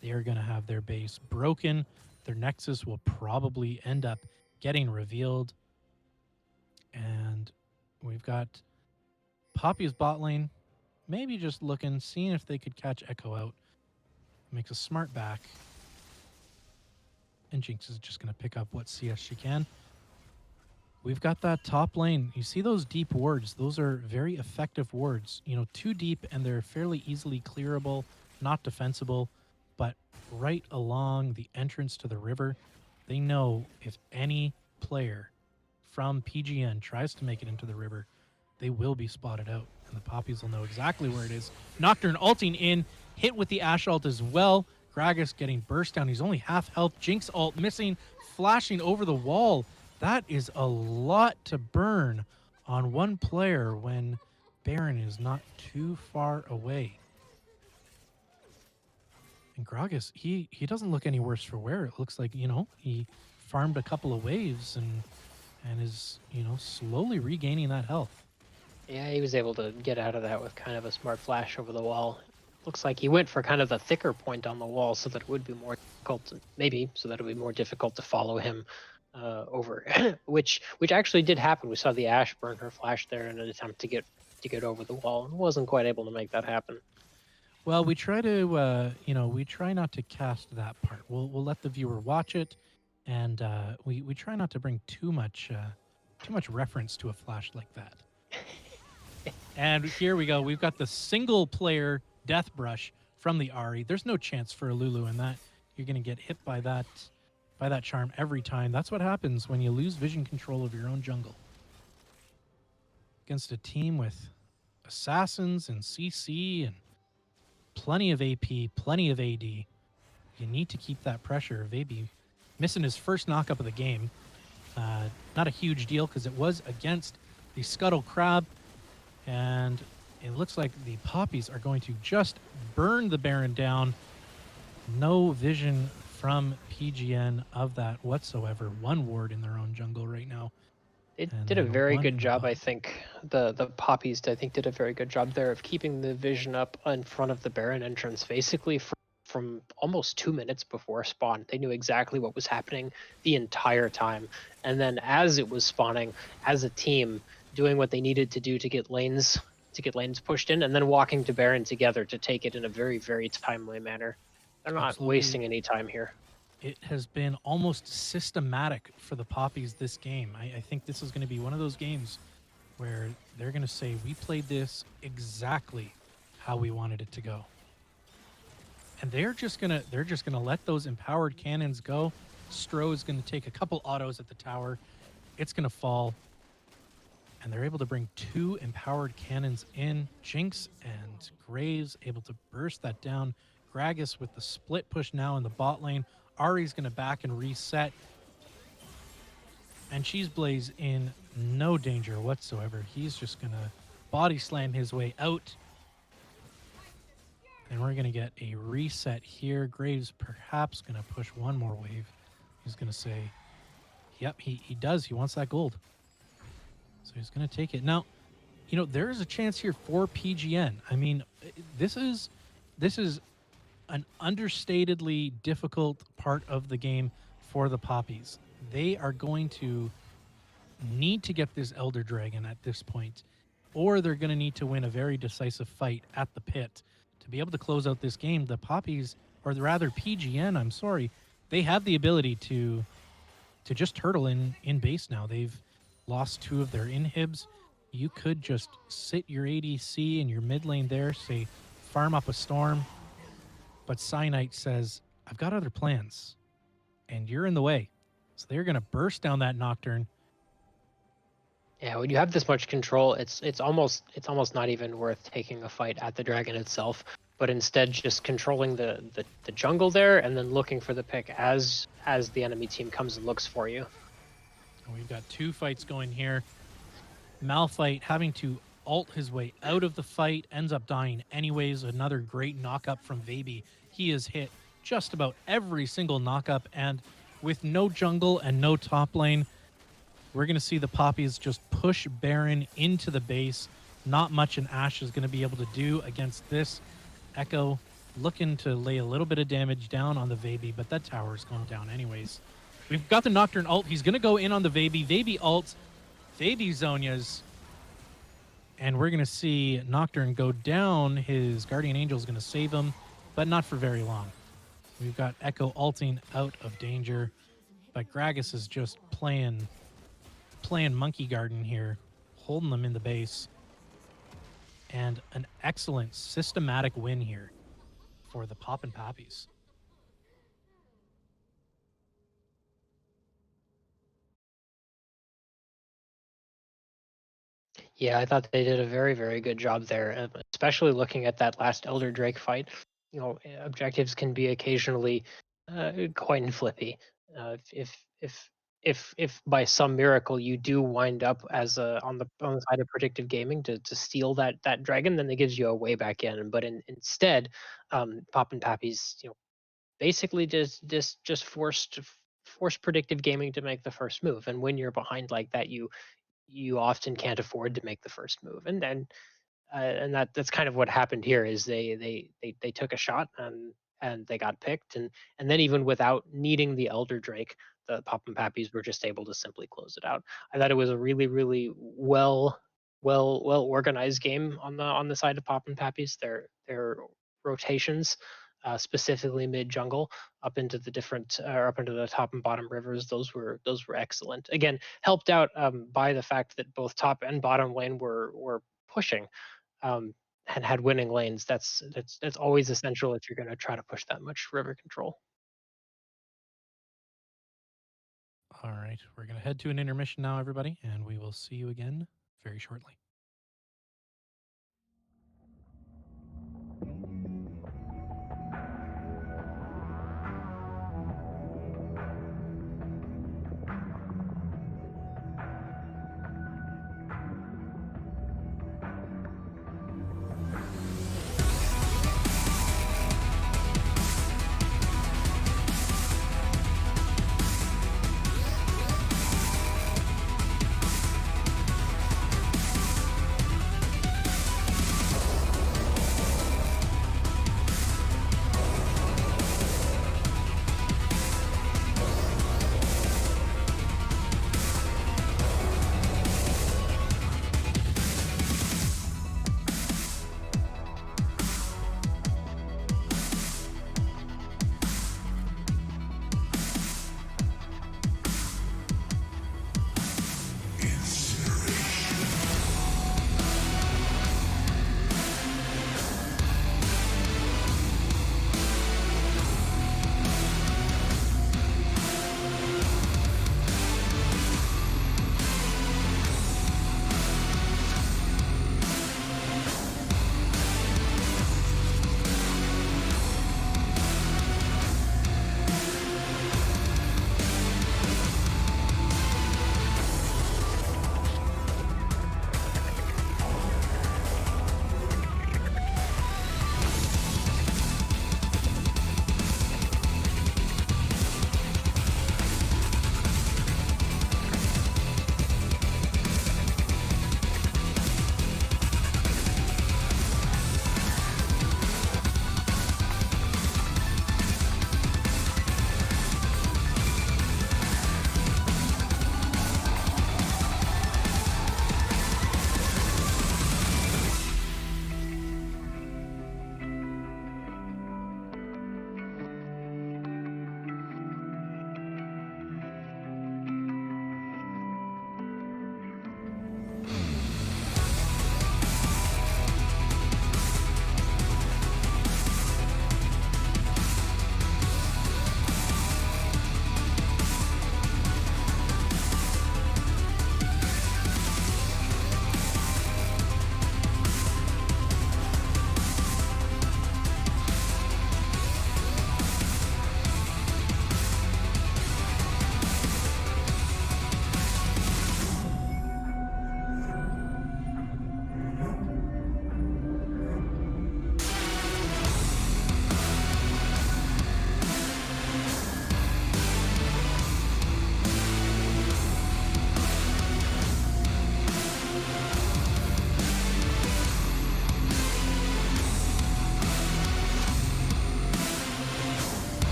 they are going to have their base broken. Their Nexus will probably end up getting revealed. And we've got Poppy's bot lane, maybe just looking, seeing if they could catch Echo out. Makes a smart back. And Jinx is just going to pick up what CS she can. We've got that top lane. You see those deep wards? Those are very effective wards. You know, too deep and they're fairly easily clearable, not defensible, but right along the entrance to the river. They know if any player from PGN tries to make it into the river, they will be spotted out, and the Poppies will know exactly where it is. Nocturne ulting in, hit with the Ashe ult as well. Gragas getting burst down. He's only half health. Jinx ult missing, flashing over the wall. That is a lot to burn on one player when Baron is not too far away. And Gragas, he doesn't look any worse for wear. It looks like, you know, he farmed a couple of waves and is, you know, slowly regaining that health. Yeah, he was able to get out of that with kind of a smart flash over the wall. Looks like he went for kind of the thicker point on the wall so that it would be more difficult, maybe, so that it would be more difficult to follow him over, which actually did happen. We saw the Ashe burn her flash there in an attempt to get over the wall, and wasn't quite able to make that happen. Well, we try to, you know, we try not to cast that part. We'll let the viewer watch it, and we try not to bring too much reference to a flash like that. And here we go. We've got the single player death brush from the Ahri. There's no chance for a Lulu in that. You're going to get hit by that charm every time. That's what happens when you lose vision control of your own jungle. Against a team with assassins and CC and plenty of AP, plenty of AD. You need to keep that pressure. Vaby missing his first knockup of the game. Not a huge deal because it was against the Scuttle Crab. And it looks like the Poppies are going to just burn the Baron down. No vision from PGN of that whatsoever. One ward in their own jungle right now. They did a very good job, I think. The Poppies, I think, did a very good job there of keeping the vision up in front of the Baron entrance, basically from almost 2 minutes before spawn. They knew exactly what was happening the entire time. And then as it was spawning, as a team, doing what they needed to do to get lanes pushed in, and then walking to Baron together to take it in a very, very timely manner. They're not Absolutely. wasting any time here. It has been almost systematic for the Poppies this game. I think this is going to be one of those games where they're going to say, we played this exactly how we wanted it to go. And they're just gonna let those empowered cannons go. Stro is gonna take a couple autos at the tower. It's gonna fall. And they're able to bring 2 empowered cannons in. Jinx and Graves able to burst that down. Gragas with the split push now in the bot lane. Ari's going to back and reset. And Cheeseblaze in no danger whatsoever. He's just going to body slam his way out. And we're going to get a reset here. Graves perhaps going to push one more wave. He's going to say, yep, he does. He wants that gold. So he's going to take it. Now, you know, there is a chance here for PGN. I mean, this is an understatedly difficult part of the game for the Poppies. They are going to need to get this Elder Dragon at this point, or they're going to need to win a very decisive fight at the pit to be able to close out this game. The Poppies, or rather PGN, I'm sorry, they have the ability to just turtle in base now. They've lost 2 of their inhibs. You could just sit your ADC in your mid lane there, say, farm up a storm. But Cyanite says, I've got other plans, and you're in the way. So they're going to burst down that Nocturne. Yeah, when you have this much control, it's almost not even worth taking a fight at the dragon itself, but instead just controlling the jungle there and then looking for the pick as the enemy team comes and looks for you. We've got 2 fights going here. Malphite having to ult his way out of the fight, ends up dying anyways. Another great knock-up from Vaby. He has hit just about every single knock-up, and with no jungle and no top lane, we're going to see the Poppies just push Baron into the base. Not much an Ashe is going to be able to do against this. Echo looking to lay a little bit of damage down on the Vaby, but that tower is going down anyways. We've got the Nocturne ult. He's going to go in on the Vaby. Vaby ults. Vaby Zonias. And we're going to see Nocturne go down. His Guardian Angel is going to save him, but not for very long. We've got Echo ulting out of danger, but Gragas is just playing Monkey Garden here, holding them in the base. And an excellent systematic win here for the Poppin Papis. Yeah, I thought they did a very, very good job there, especially looking at that last Elder Drake fight. You know, objectives can be occasionally coin flippy. If by some miracle you do wind up as on the side of Predictive Gaming to steal that dragon, then it gives you a way back in. But instead, Poppin Pappies, you know, basically just forced Predictive Gaming to make the first move. And when you're behind like that, you often can't afford to make the first move, and that's kind of what happened here. Is they took a shot and they got picked, and then even without needing the Elder Drake, the Poppin Pappies were just able to simply close it out. I thought it was a really, really well organized game on the side of Poppin Pappies. Their rotations, specifically mid jungle, up into the different up into the top and bottom rivers. Those were excellent. Again, helped out by the fact that both top and bottom lane were pushing and had winning lanes. That's always essential if you're going to try to push that much river control. All right, we're going to head to an intermission now, everybody, and we will see you again very shortly.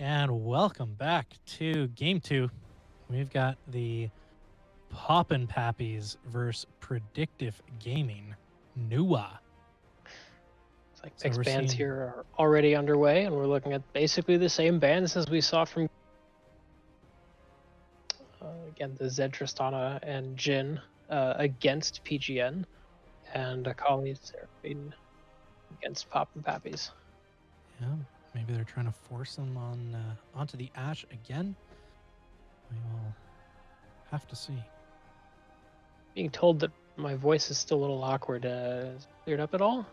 And welcome back to Game 2. We've got the Poppin Papis versus Predictive Gaming, Nuwa. It's like So picks we're bands seeing- here are already underway, and we're looking at basically the same bands as we saw from again the Zed Tristana and Jin against PGN, and Akali Seraphine against Pop and Pappies. Yeah, maybe they're trying to force them onto the Ashe again. We will have to see. Being told that my voice is still a little awkward. Is it cleared up at all?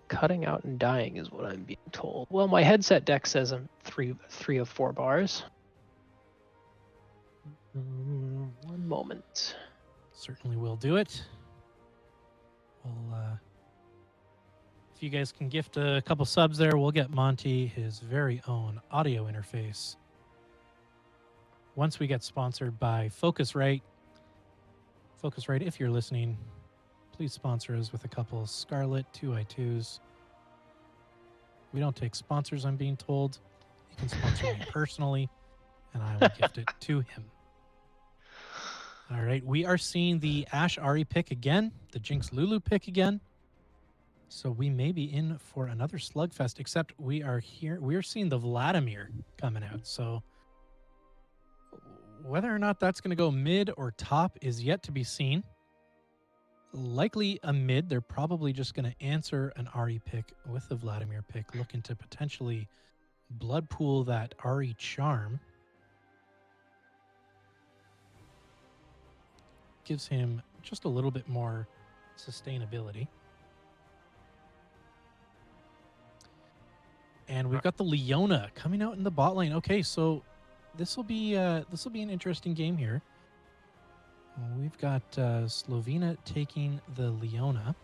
Cutting out and dying is what I'm being told. Well, my headset deck says I'm three of 4 bars. One moment. Certainly will do it. We'll, if you guys can gift a couple subs there, we'll get Monty his very own audio interface. Once we get sponsored by Focusrite. Focusrite, if you're listening, please sponsor us with a couple Scarlet 2i2s. We don't take sponsors, I'm being told. You can sponsor me personally, and I will gift it to him. All right, we are seeing the Ashe Ari pick again, the Jinx Lulu pick again. So we may be in for another slugfest, except we're seeing the Vladimir coming out. So whether or not that's going to go mid or top is yet to be seen. Likely a mid. They're probably just going to answer an Ari pick with the Vladimir pick, looking to potentially blood pool that Ari charm. Gives him just a little bit more sustainability. And we've got the Leona coming out in the bot lane. Okay, so this will be an interesting game here. We've got Slovenia taking the Leona,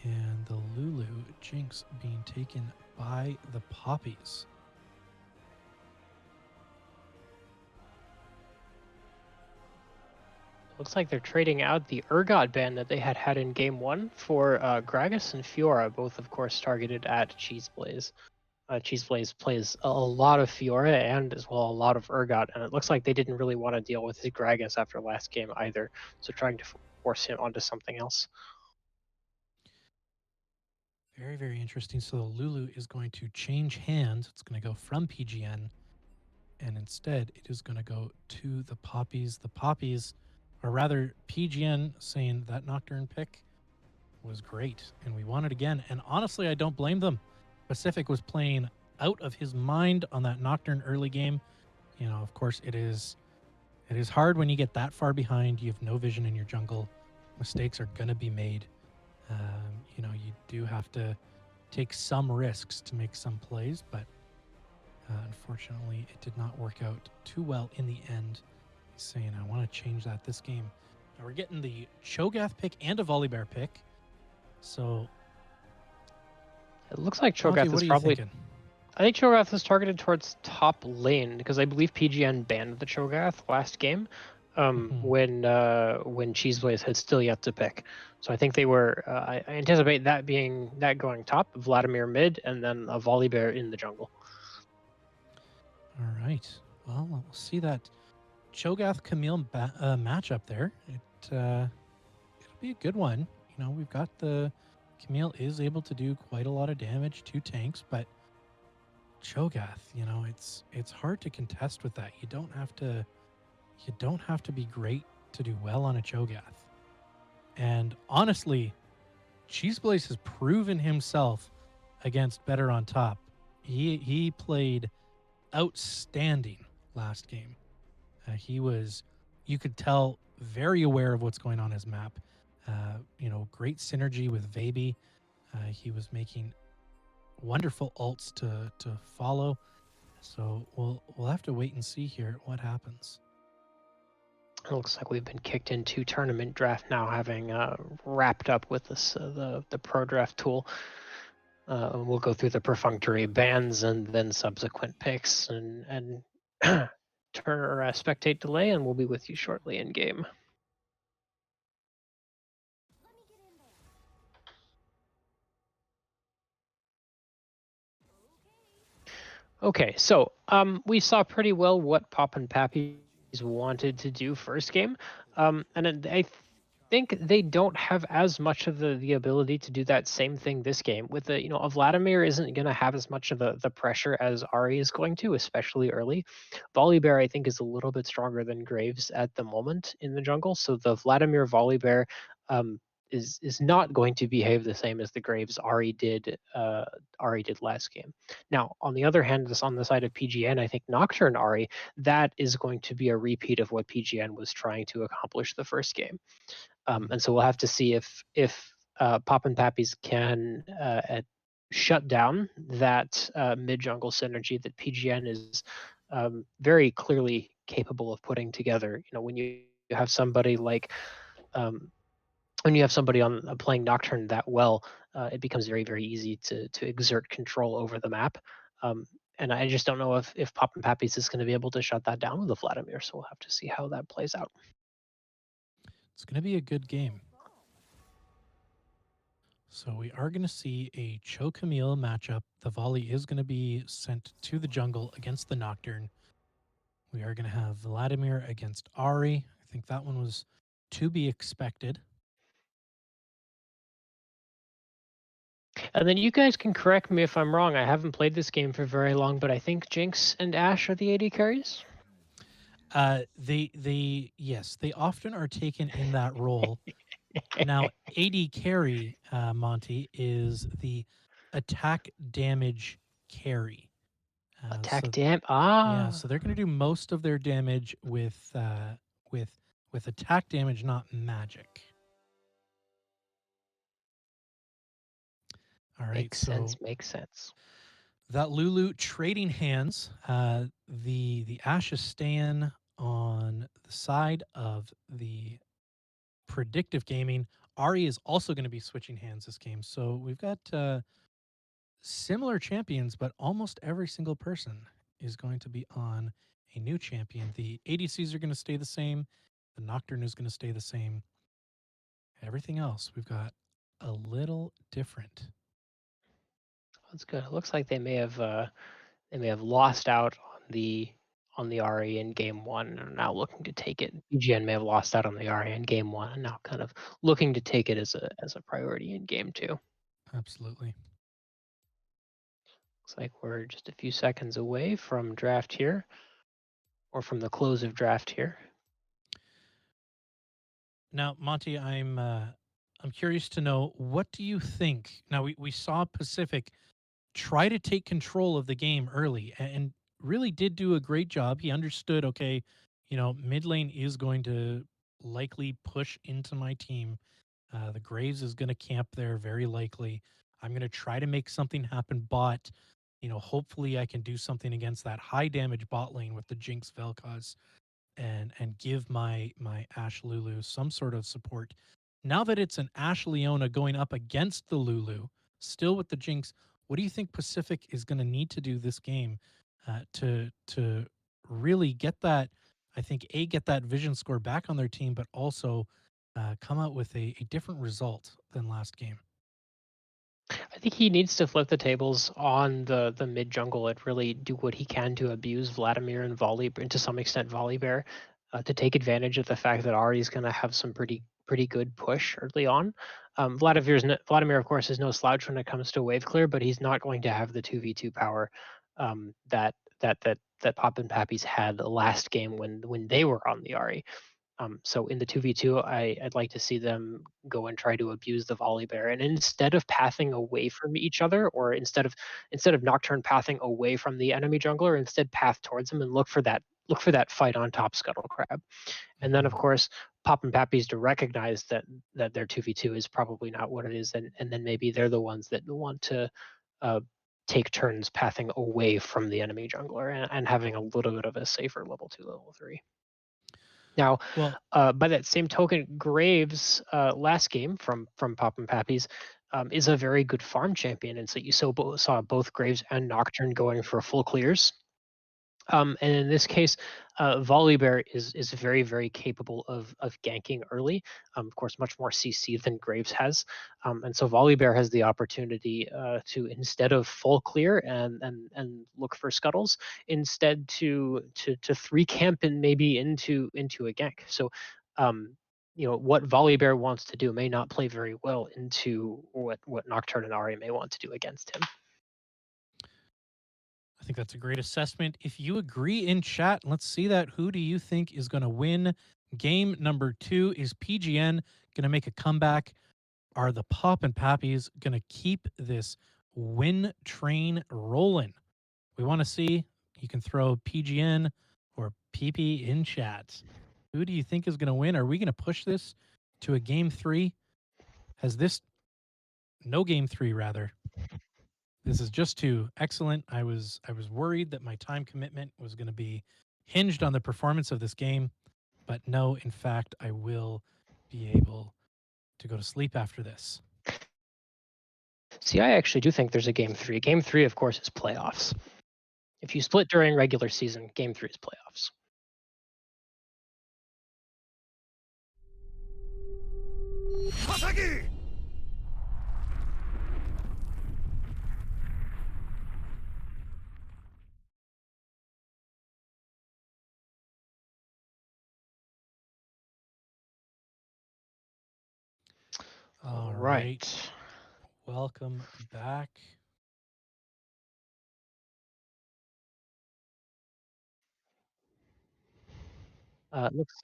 and the Lulu Jinx being taken by the Poppies. Looks like they're trading out the Urgot ban that they had in Game 1 for Gragas and Fiora, both, of course, targeted at Cheeseblaze. Cheeseblaze plays a lot of Fiora and as well a lot of Urgot, and it looks like they didn't really want to deal with his Gragas after last game either, so trying to force him onto something else. Very, very interesting. So the Lulu is going to change hands. It's going to go from PGN, and instead it is going to go to the Poppies. The Poppies, or rather PGN, saying that Nocturne pick was great, and we want it again. And honestly, I don't blame them. Pacific was playing out of his mind on that Nocturne early game. You know, of course, it is hard when you get that far behind. You have no vision in your jungle. Mistakes are going to be made. You know, you do have to take some risks to make some plays, but unfortunately, it did not work out too well in the end. He's saying, I want to change that this game. Now we're getting the Cho'Gath pick and a Volibear pick. So it looks like Monty, Cho'Gath what is are you probably... thinking? I think Cho'Gath is targeted towards top lane because I believe PGN banned the Cho'Gath last game when Cheeseblaze had still yet to pick. So I think they were. I anticipate that going top, Vladimir mid, and then a Volibear in the jungle. All right. Well, we'll see that Cho'Gath Camille matchup there. It'll be a good one. You know, we've got the Camille is able to do quite a lot of damage to tanks, but Cho'Gath, you know, it's hard to contest with that. You don't have to be great to do well on a Cho'Gath. And honestly, Cheeseblaze has proven himself against better on top. He played outstanding last game. He was, you could tell, very aware of what's going on his map. You know, great synergy with Vaby. He was making wonderful ults to follow. So we'll have to wait and see here what happens. It looks like we've been kicked into tournament draft now, having wrapped up with this the pro draft tool. We'll go through the perfunctory bans and then subsequent picks and turn or spectate delay, and we'll be with you shortly in game. Okay, so we saw pretty well what Pop and Papis wanted to do first game, I think they don't have as much of the ability to do that same thing this game. With the a Vladimir isn't going to have as much of the pressure as Ari is going to, especially early. Volibear I think is a little bit stronger than Graves at the moment in the jungle, so the Vladimir Volibear um, is not going to behave the same as the Graves Ari did last game. Now, on the other hand, this on the side of PGN, I think Nocturne Ari, that is going to be a repeat of what PGN was trying to accomplish the first game. And so we'll have to see if Pop and Pappies can shut down that mid jungle synergy that PGN is very clearly capable of putting together. When you have somebody like um, when you have somebody on playing Nocturne that well, it becomes very very easy to exert control over the map. Um, and I just don't know if Pop and Pappies is going to be able to shut that down with the Vladimir. So we'll have to see how that plays out. It's going to be a good game. So we are going to see a Cho Camille matchup. The volley is going to be sent to the jungle against the Nocturne. We are going to have Vladimir against Ari. I think that one was to be expected. And then you guys can correct me if I'm wrong. I haven't played this game for very long, but I think Jinx and Ashe are the AD carries. Yes, they often are taken in that role. Now, AD carry, Monty, is the attack damage carry. Attack So damn. yeah, Ah, so they're going to do most of their damage with with attack damage, not magic. All right, makes so sense. Makes sense. that Lulu trading hands. The Ashe is staying on the side of the predictive gaming. Ari is also going to be switching hands this game. So we've got similar champions, but almost every single person is going to be on a new champion. The ADCs are going to stay the same. The Nocturne is going to stay the same. Everything else we've got a little different. That's good. It looks like they may have lost out on the RE in game one and are now looking to take it. BGN may have lost out on the RE in game one and now kind of looking to take it as a priority in game two. Absolutely. Looks like we're just a few seconds away from draft here, or from the close of draft here. Now, Monty, I'm curious to know, what do you think? Now we saw Pacific try to take control of the game early and really did do a great job. He understood, okay, mid lane is going to likely push into my team. The Graves is going to camp there very likely. I'm going to try to make something happen bot. Hopefully I can do something against that high damage bot lane with the Jinx Vel'Koz and give my Ashe Lulu some sort of support. Now that it's an Ashe Leona going up against the Lulu, still with the Jinx, what do you think Pacific is going to need to do this game to really get that? I think get that vision score back on their team, but also come out with a different result than last game. I think he needs to flip the tables on the mid jungle and really do what he can to abuse Vladimir and and to some extent Volibear, to take advantage of the fact that Ari's going to have some pretty good push early on. Vladimir, of course, is no slouch when it comes to wave clear, but he's not going to have the 2v2 power that Pop and Pappies had the last game when they were on the Ari. So in the 2v2, I'd like to see them go and try to abuse the Volibear. And instead of pathing away from each other, or instead of Nocturne pathing away from the enemy jungler, instead path towards him and look for that fight on top Scuttle Crab. And then of Mhm. course Pop and Pappies to recognize that their 2v2 is probably not what it is, and then maybe they're the ones that want to uh, take turns pathing away from the enemy jungler and having a little bit of a safer level 2, level 3. Now, Well, by that same token, Graves last game from Pop and Pappies is a very good farm champion, and so you saw both Graves and Nocturne going for full clears And in this case, Volibear is very, very capable of ganking early. Of course, much more CC than Graves has. And so Volibear has the opportunity to, instead of full clear and look for scuttles, instead to 3-camp and maybe into a gank. So what Volibear wants to do may not play very well into what Nocturne and Ari may want to do against him. I think that's a great assessment. If you agree in chat, let's see that. Who do you think is going to win game number 2? Is PGN going to make a comeback? Are the Pop and Papis going to keep this win train rolling? We want to see. You can throw PGN or PP in chat. Who do you think is going to win? Are we going to push this to a game 3? Has this no game 3 rather? This is just too excellent. I was worried that my time commitment was going to be hinged on the performance of this game, but no, in fact, I will be able to go to sleep after this. See, I actually do think there's a game 3. Game 3, of course, is playoffs. If you split during regular season, game 3 is playoffs. All right. Welcome back. Looks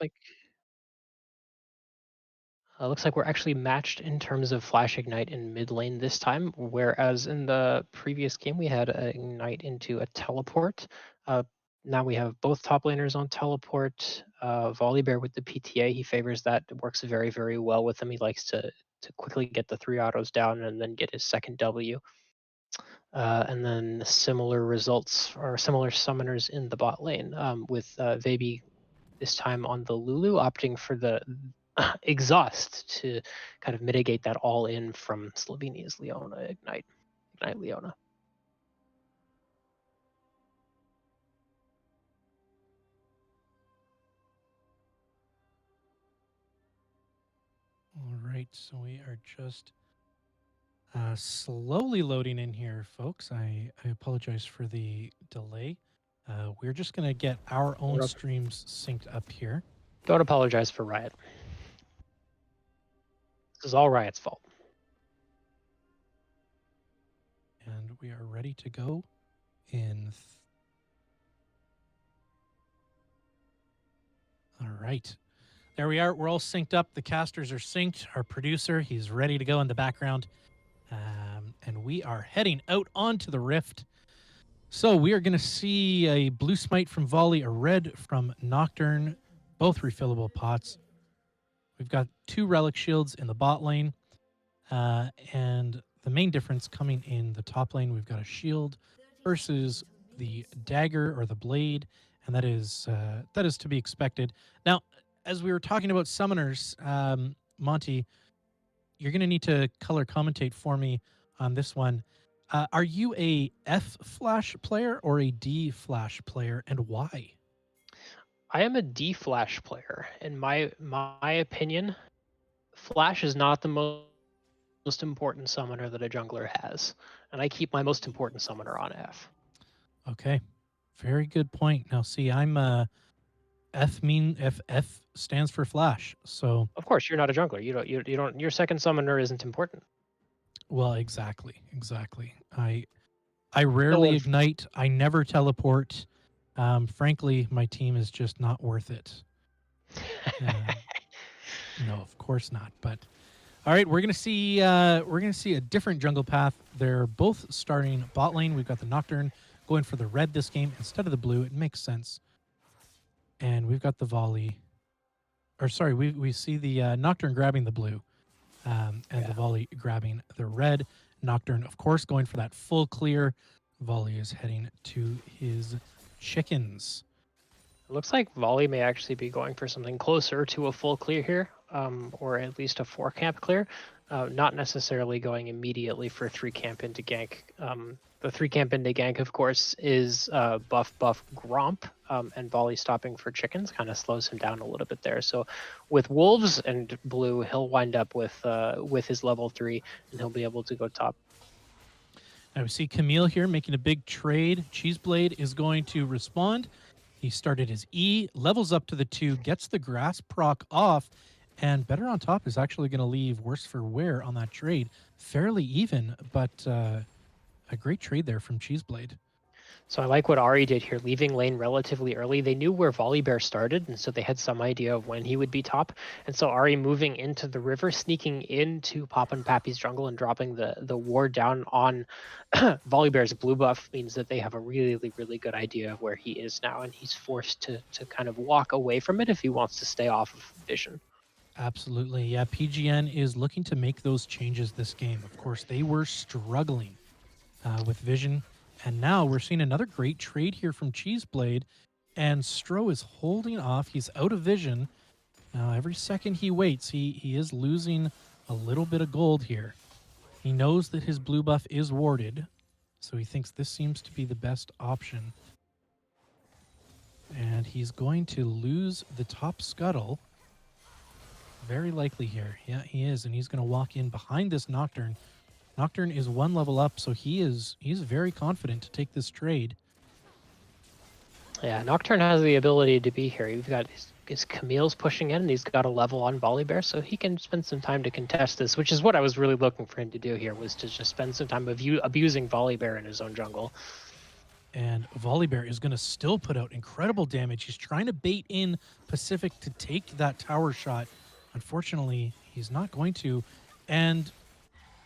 like we're actually matched in terms of Flash Ignite in mid lane this time, whereas in the previous game we had an Ignite into a teleport. Now we have both top laners on teleport. Volibear with the PTA, he favors that. It works very, very well with him. He likes to quickly get the 3 autos down and then get his second W. And then similar results or similar summoners in the bot lane, with Vaby this time on the Lulu, opting for the exhaust to kind of mitigate that all in from Slovenia's Leona Ignite Leona. All right, so we are just slowly loading in here, folks. I apologize for the delay. We're just going to get our own streams synced up here. Don't apologize for Riot. This is all Riot's fault. And we are ready to go in. All right. There we are. We're all synced up. The casters are synced. Our producer, he's ready to go in the background. And we are heading out onto the Rift. So we are going to see a blue smite from Volley, a red from Nocturne, both refillable pots. We've got 2 relic shields in the bot lane. And the main difference coming in the top lane, we've got a shield versus the dagger or the blade. And that is to be expected. Now, as we were talking about summoners, Monty, you're going to need to color commentate for me on this one. Are you a F Flash player or a D Flash player, and why? I am a D Flash player. In my opinion, Flash is not the most important summoner that a jungler has, and I keep my most important summoner on F. Okay, very good point. Now, see, I'm F stands for Flash, so of course you're not a jungler. You don't. Your second summoner isn't important. Well, exactly. I rarely ignite. I never teleport. Frankly, my team is just not worth it. No, of course not. But all right, we're gonna see a different jungle path. They're both starting bot lane. We've got the Nocturne going for the red this game instead of the blue. It makes sense. And we've got the Volley. Or sorry, we see the Nocturne grabbing the blue, and the Volley grabbing the red. Nocturne, of course, going for that full clear. Volley is heading to his chickens. It looks like Volley may actually be going for something closer to a full clear here. or at least a 4-camp clear, not necessarily going immediately for 3-camp into gank. The 3-camp into gank, of course, is buff Gromp, and volley stopping for chickens kind of slows him down a little bit there. So with wolves and blue, he'll wind up with his level 3, and he'll be able to go top. Now we see Camille here making a big trade. Cheeseblade is going to respond. He started his E, levels up to the 2, gets the grass proc off, and Better on Top is actually going to leave Worse for Wear on that trade. Fairly even, but a great trade there from Cheeseblade. So I like what Ari did here, leaving lane relatively early. They knew where Volibear started, and so they had some idea of when he would be top. And so Ari moving into the river, sneaking into Poppin Papis jungle and dropping the ward down on Volibear's blue buff means that they have a really, really good idea of where he is now, and he's forced to kind of walk away from it if he wants to stay off of vision. Absolutely. Yeah, PGN is looking to make those changes this game. Of course, they were struggling with vision. And now we're seeing another great trade here from Cheeseblade. And Stro is holding off. He's out of vision. Now, every second he waits, he is losing a little bit of gold here. He knows that his blue buff is warded. So he thinks this seems to be the best option. And he's going to lose the top scuttle. Very likely here. Yeah, he is. And he's going to walk in behind this Nocturne. Nocturne is 1 level up, so he's very confident to take this trade. Yeah, Nocturne has the ability to be here. You've got his Camille's pushing in, and he's got a level on Volibear, so he can spend some time to contest this, which is what I was really looking for him to do here, was to just spend some time abusing Volibear in his own jungle. And Volibear is going to still put out incredible damage. He's trying to bait in Pacific to take that tower shot. Unfortunately, he's not going to. And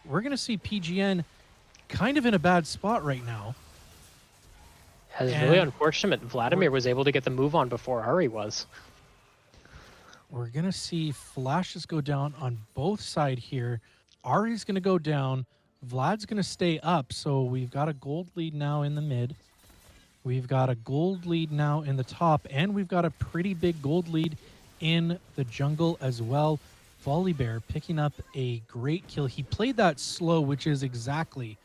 we're going to see PGN kind of in a bad spot right now. It's really unfortunate. Vladimir was able to get the move on before Ari was. We're going to see flashes go down on both sides here. Ari's going to go down. Vlad's going to stay up. So we've got a gold lead now in the mid. We've got a gold lead now in the top. And we've got a pretty big gold lead in the jungle as well. Volibear picking up a great kill. He played that slow, which is exactly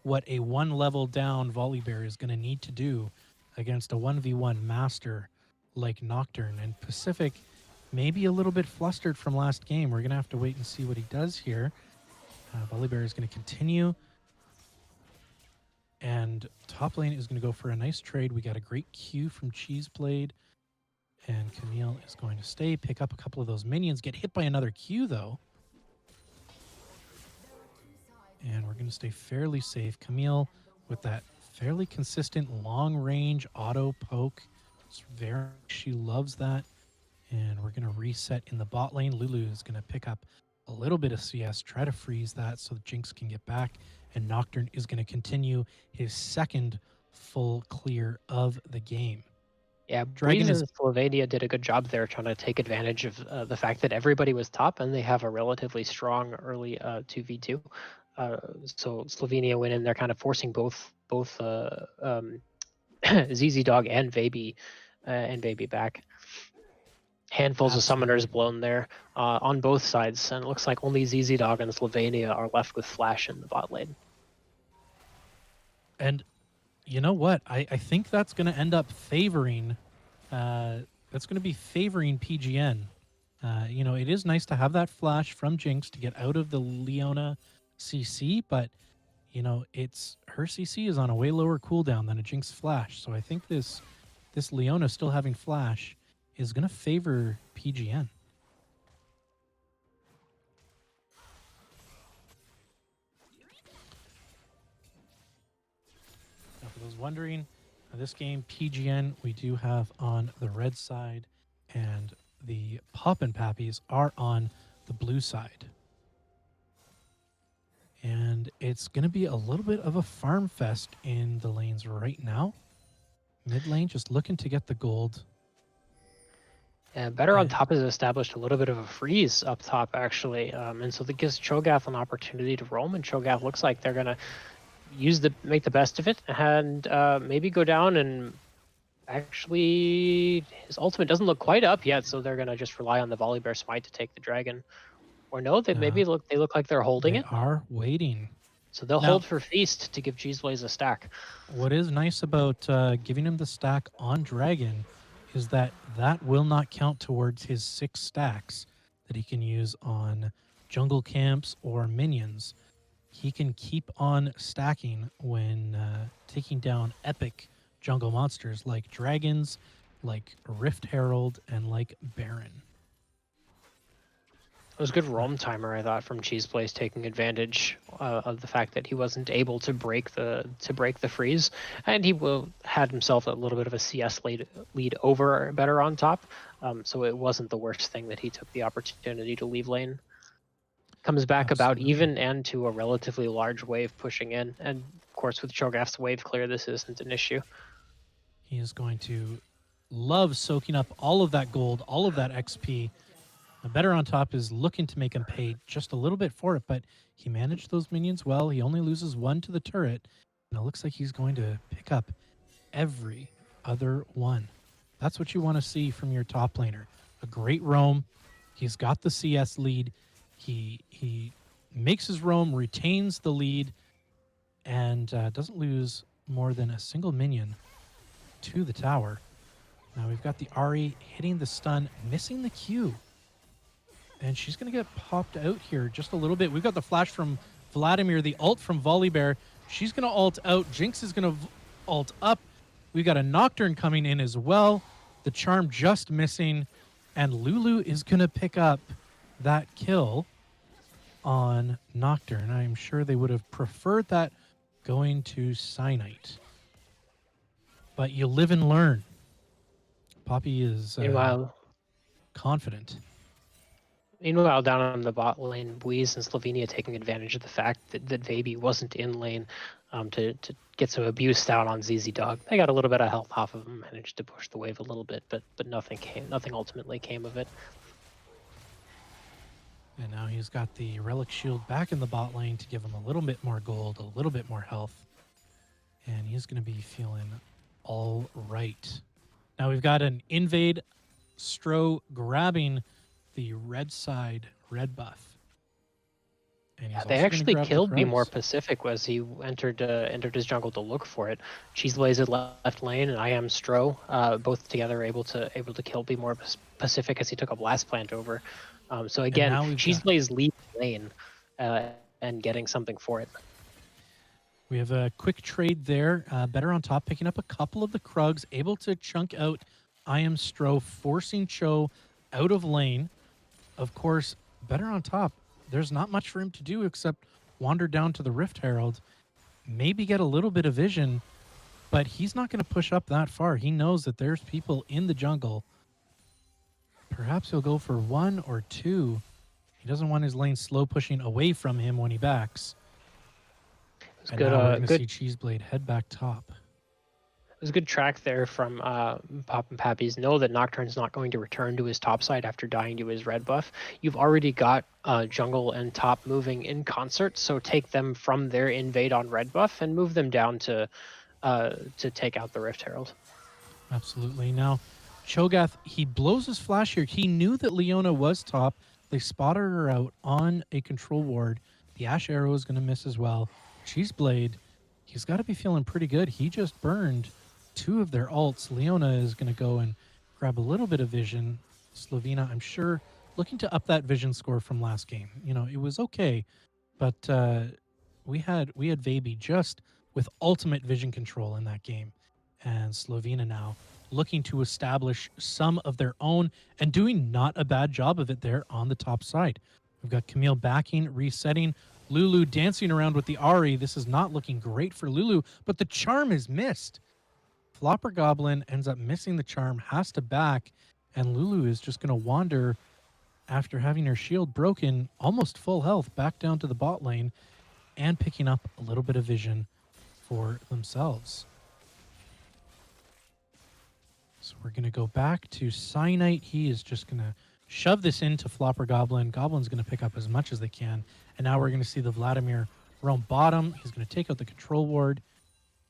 what a 1 level down Volibear is going to need to do against a 1v1 master like Nocturne. And Pacific maybe a little bit flustered from last game. We're going to have to wait and see what he does here. Volibear is going to continue. And top lane is going to go for a nice trade. We got a great Q from Cheeseblade. And Camille is going to stay, pick up a couple of those minions, get hit by another Q, though. And we're going to stay fairly safe. Camille with that fairly consistent long-range auto poke. She loves that. And we're going to reset in the bot lane. Lulu is going to pick up a little bit of CS, try to freeze that so that Jinx can get back. And Nocturne is going to continue his second full clear of the game. Yeah, Breeze and Slovenia did a good job there trying to take advantage of the fact that everybody was top and they have a relatively strong early 2v2. So Slovenia went in there kind of forcing both ZZ Dog and Baby back. Handfuls of summoners blown there on both sides, and it looks like only ZZ Dog and Slovenia are left with Flash in the bot lane. And you know what? I think that's going to end up favoring. That's going to be favoring PGN. You know, it is nice to have that flash from Jinx to get out of the Leona CC, but you know, her CC is on a way lower cooldown than a Jinx flash. So I think this Leona still having flash is going to favor PGN. Now, for those wondering, this game, PGN, we do have on the red side, and the Poppin Papis are on the blue side. And it's going to be a little bit of a farm fest in the lanes right now. Mid lane just looking to get the gold. Yeah, Better on Top has established a little bit of a freeze up top, actually. And so that gives Cho'Gath an opportunity to roam, and Cho'Gath looks like they're going to make the best of it and maybe go down and Actually, his ultimate doesn't look quite up yet, so they're gonna just rely on the Volibear Smite to take the dragon. Or no, they maybe look like they're holding They it. are waiting. So they'll Now- hold for Feast to give Cheeseblaze a stack. What is nice about giving him the stack on Dragon is that that will not count towards his 6 stacks that he can use on jungle camps or minions. He can keep on stacking when taking down epic jungle monsters like dragons, like Rift Herald, and like Baron. It was a good roam timer, I thought, from Cheeseblaze, taking advantage of the fact that he wasn't able to break the freeze, and he had himself a little bit of a CS lead over better on top. So it wasn't the worst thing that he took the opportunity to leave lane. Comes back about even and to a relatively large wave pushing in, and of course with Cho'Gath's wave clear, this isn't an issue. He is going to love soaking up all of that gold, all of that XP. Better on top is looking to make him pay just a little bit for it, but he managed those minions well. He only loses 1 to the turret, and it looks like he's going to pick up every other one. That's what you want to see from your top laner. A great roam. He's got the CS lead. He makes his roam, retains the lead, and doesn't lose more than a single minion to the tower. Now we've got the Ahri hitting the stun, missing the Q. And she's going to get popped out here just a little bit. We've got the flash from Vladimir, the ult from Volibear. She's going to ult out. Jinx is going to ult up. We've got a Nocturne coming in as well. The Charm just missing. And Lulu is going to pick up that kill on Nocturne. I'm sure they would have preferred that going to Cyanite. But you live and learn. Poppy is confident. Meanwhile, down on the bot lane, Buiz and Slovenia taking advantage of the fact that Vaby wasn't in lane to get some abuse down on ZZ Dog. They got a little bit of health off of him, managed to push the wave a little bit, but nothing ultimately came of it. And now he's got the Relic Shield back in the bot lane to give him a little bit more gold, a little bit more health. And he's going to be feeling all right. Now we've got an invade Stro grabbing the red side red buff. And yeah, they actually killed Be More Pacific as he entered his jungle to look for it. Cheeseblaze had left lane, and I am Stro, both together able to kill Be More Pacific as he took a blast plant over. So again, Cheeseblaze leaves lane and getting something for it. We have a quick trade there. Better on top, picking up a couple of the Krugs, able to chunk out I am Stro, forcing Cho out of lane. Of course, Better on top, there's not much for him to do except wander down to the Rift Herald, maybe get a little bit of vision, but he's not going to push up that far. He knows that there's people in the jungle. Perhaps he'll go for 1 or 2. He doesn't want his lane slow pushing away from him when he backs. And now we're going to see Cheeseblade head back top. It was a good track there from Poppin Papis. Know that Nocturne's not going to return to his top side after dying to his red buff. You've already got jungle and top moving in concert, so take them from their invade on red buff and move them down to take out the Rift Herald. Absolutely. Now, Cho'Gath, he blows his flash here. He knew that Leona was top. They spotted her out on a control ward. The Ash Arrow is going to miss as well. Cheeseblade, he's got to be feeling pretty good. He just burned 2 of their ults. Leona is going to go and grab a little bit of vision. Slovenia, I'm sure, looking to up that vision score from last game. You know, it was okay, but we had Vaby just with ultimate vision control in that game. And Slovenia now looking to establish some of their own and doing not a bad job of it there on the top side. We've got Camille backing, resetting. Lulu dancing around with the Ahri. This is not looking great for Lulu, but the charm is missed. Flopper Goblin ends up missing the charm, has to back, and Lulu is just going to wander after having her shield broken, almost full health, back down to the bot lane and picking up a little bit of vision for themselves. So we're going to go back to Cyanite. He is just going to shove this into Flopper Goblin. Goblin's going to pick up as much as they can. And now we're going to see the Vladimir roam bottom. He's going to take out the control ward.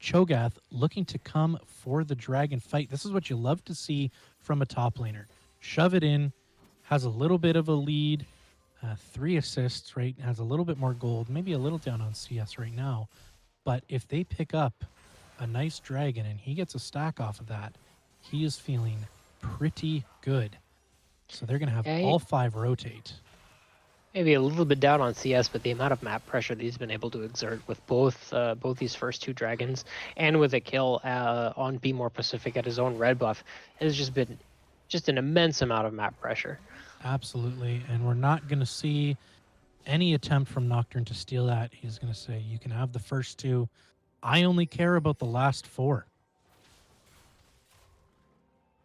Cho'Gath looking to come for the dragon fight. This is what you love to see from a top laner. Shove it in, has a little bit of a lead, 3 assists, right? Has a little bit more gold, maybe a little down on CS right now. But if they pick up a nice dragon and he gets a stack off of that, he is feeling pretty good. So they're going to have Yeah, all 5 rotate. maybe a little bit down on CS, but the amount of map pressure that he's been able to exert with both these first 2 dragons and with a kill on Be More Pacific at his own red buff has just been an immense amount of map pressure. Absolutely. And we're not going to see any attempt from Nocturne to steal that. He's going to say, you can have the first 2. I only care about the last 4.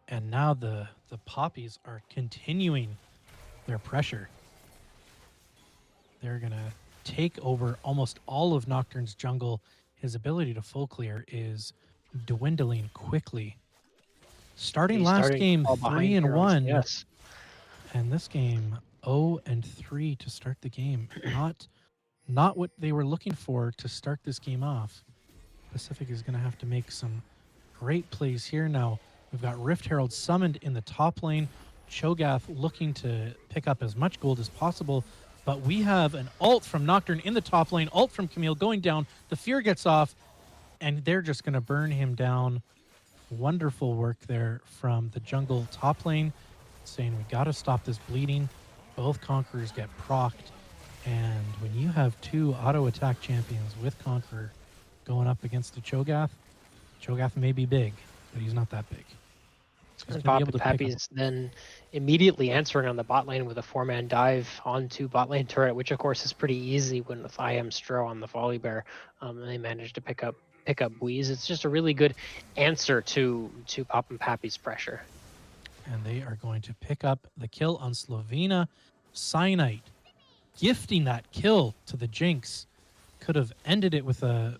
And now the Poppies are continuing their pressure. They're going to take over almost all of Nocturne's jungle. His ability to full clear is dwindling quickly. Starting last game 3-1. Yes. And this game 0-3 to start the game. Not what they were looking for to start this game off. Pacific is going to have to make some great plays here now. We've got Rift Herald summoned in the top lane. Cho'Gath looking to pick up as much gold as possible. But we have an ult from Nocturne in the top lane, ult from Camille going down. The fear gets off, and they're just going to burn him down. Wonderful work there from the jungle top lane, saying we got to stop this bleeding. Both Conquerors get procced, and when you have 2 auto attack champions with Conqueror going up against the Cho'Gath, Cho'Gath may be big, but he's not that big. And Papis then immediately answering on the bot lane with a 4-man dive onto bot lane turret, which of course is pretty easy when with Stro on the Volibear. They managed to pick up Wheeze. It's just a really good answer to Poppin Papis' pressure. And they are going to pick up the kill on Slovenia. Cyanite gifting that kill to the Jinx. Could have ended it with the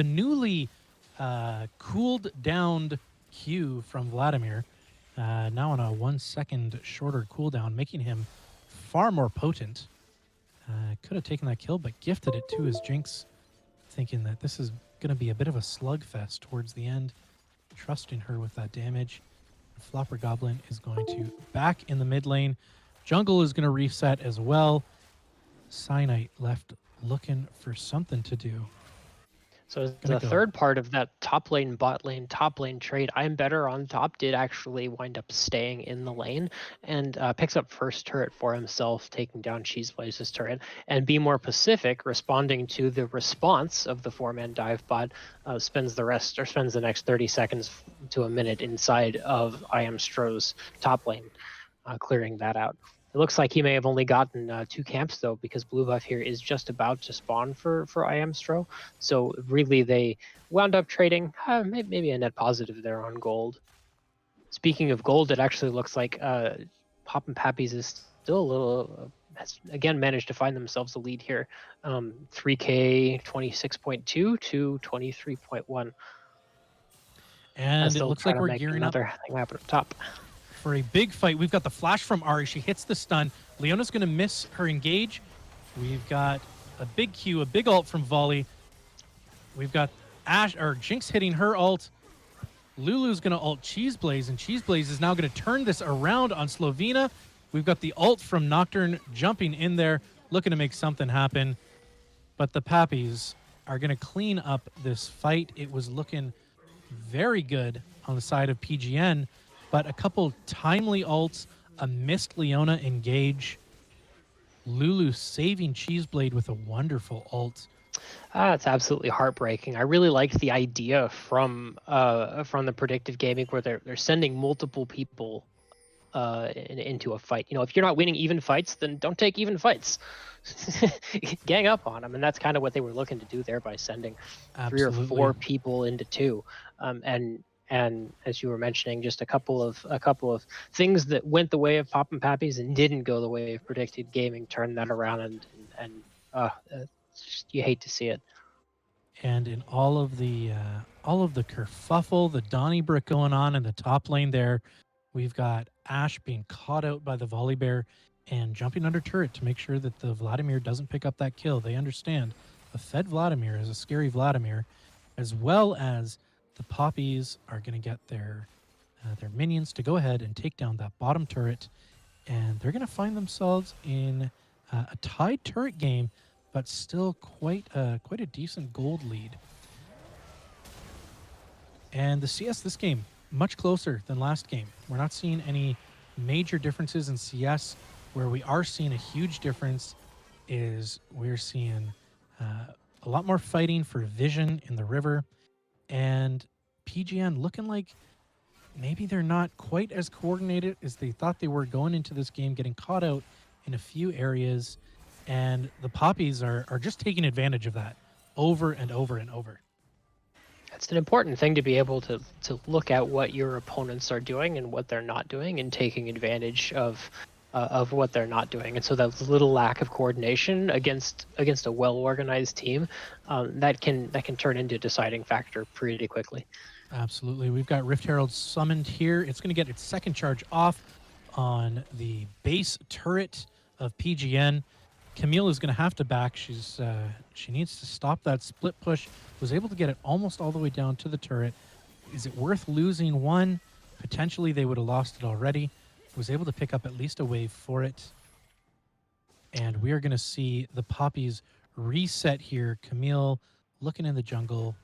newly cooled down Q from Vladimir, now on a 1 second shorter cooldown, making him far more potent. Could have taken that kill, but gifted it to his Jinx, thinking that this is going to be a bit of a slugfest towards the end, trusting her with that damage. Flopper Goblin is going to back in the mid lane. Jungle is going to reset as well. Cyanite left looking for something to do. So the third part of that top lane, bot lane, top lane trade, I'm better on top, did actually wind up staying in the lane and picks up first turret for himself, taking down Cheeseblaze's turret. And Be More Pacific, responding to the response of the 4-man dive bot, spends the next 30 seconds to a minute inside of Stro's top lane, clearing that out. It looks like he may have only gotten 2 camps, though, because blue buff here is just about to spawn for Stro. So really, they wound up trading maybe a net positive there on gold. Speaking of gold, it actually looks like Poppin Papis is still a little... has again managed to find themselves a lead here. 3K 26.2 to 23.1. And it looks like we're gearing up thing happen up top. For a big fight. We've got the flash from Ahri. She hits the stun. Leona's going to miss her engage. We've got a big Q, a big ult from Volley. We've got Jinx hitting her ult. Lulu's going to ult Cheeseblaze, and Cheeseblaze is now going to turn this around on Slovenia. We've got the ult from Nocturne jumping in there, looking to make something happen. But the Pappies are going to clean up this fight. It was looking very good on the side of PGN. But a couple timely ults, a missed Leona engage, Lulu saving Cheeseblade with a wonderful ult. It's absolutely heartbreaking. I really liked the idea from the predictive gaming where they're sending multiple people into a fight. You know, if you're not winning even fights, then don't take even fights. Gang up on them, and that's kind of what they were looking to do there by sending Absolutely. 3 or 4 people into 2, and as you were mentioning, just a couple of things that went the way of Poppin Papis and didn't go the way of predicted gaming turned that around, and you hate to see it. And in all of the kerfuffle, the Donnybrook going on in the top lane there, we've got Ashe being caught out by the Volibear and jumping under turret to make sure that the Vladimir doesn't pick up that kill. They understand a fed Vladimir is a scary Vladimir. as well as the Poppies are going to get their minions to go ahead and take down that bottom turret, and they're going to find themselves in a tied turret game, but still quite a decent gold lead. And the CS this game, much closer than last game. We're not seeing any major differences in CS. Where we are seeing a huge difference is we're seeing a lot more fighting for vision in the river, and PGN looking like maybe they're not quite as coordinated as they thought they were going into this game, getting caught out in a few areas, and the Poppies are just taking advantage of that over and over and over. It's an important thing to be able to look at what your opponents are doing and what they're not doing, and taking advantage of what they're not doing. And so that little lack of coordination against a well-organized team, that can turn into a deciding factor pretty quickly. Absolutely. We've got Rift Herald summoned here. It's going to get its second charge off on the base turret of PGN. Camille is going to have to back. She needs to stop that split push. Was able to get it almost all the way down to the turret. Is it worth losing one? Potentially they would have lost it already. Was able to pick up at least a wave for it. And we are going to see the Poppies reset here. Camille looking in the jungle.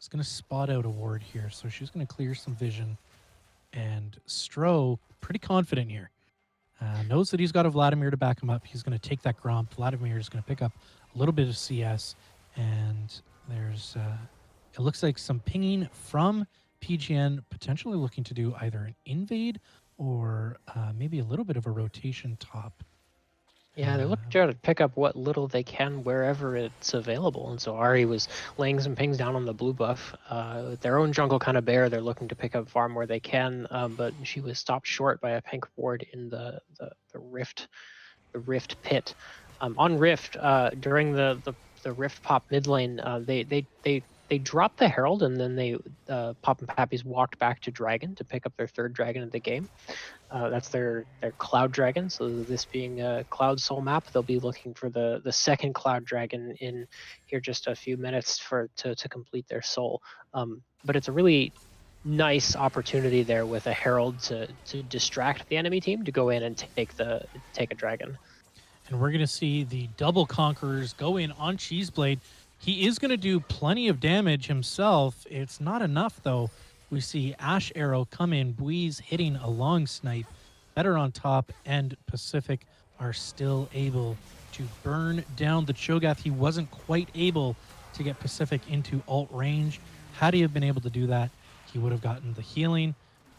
Is going to spot out a ward here. So she's going to clear some vision. And Stro, pretty confident here. Knows that he's got a Vladimir to back him up. He's going to take that Gromp. Vladimir is going to pick up a little bit of CS. And there's, it looks like some pinging from PGN, potentially looking to do either an invade or maybe a little bit of a rotation top. Yeah, they're looking to try to pick up what little they can wherever it's available. And so Ari was laying some pings down on the blue buff. Their own jungle kind of bare. They're looking to pick up farm where they can, but she was stopped short by a pink ward in the rift pit. On Rift, during the Rift pop mid lane, they dropped the Herald, and then they Pop and Papis walked back to Dragon to pick up their third dragon of the game. That's their Cloud Dragon. So this being a Cloud Soul map, they'll be looking for the second Cloud Dragon in here just a few minutes to complete their soul. But it's a really nice opportunity there with a Herald to distract the enemy team to go in and take a dragon. And we're going to see the double Conquerors go in on Cheeseblade. He is going to do plenty of damage himself. It's not enough, though. We see Ash Arrow come in, Buiz hitting a long snipe. Better on top, and Pacific are still able to burn down the Cho'Gath. He wasn't quite able to get Pacific into ult range. Had he have been able to do that, he would have gotten the healing,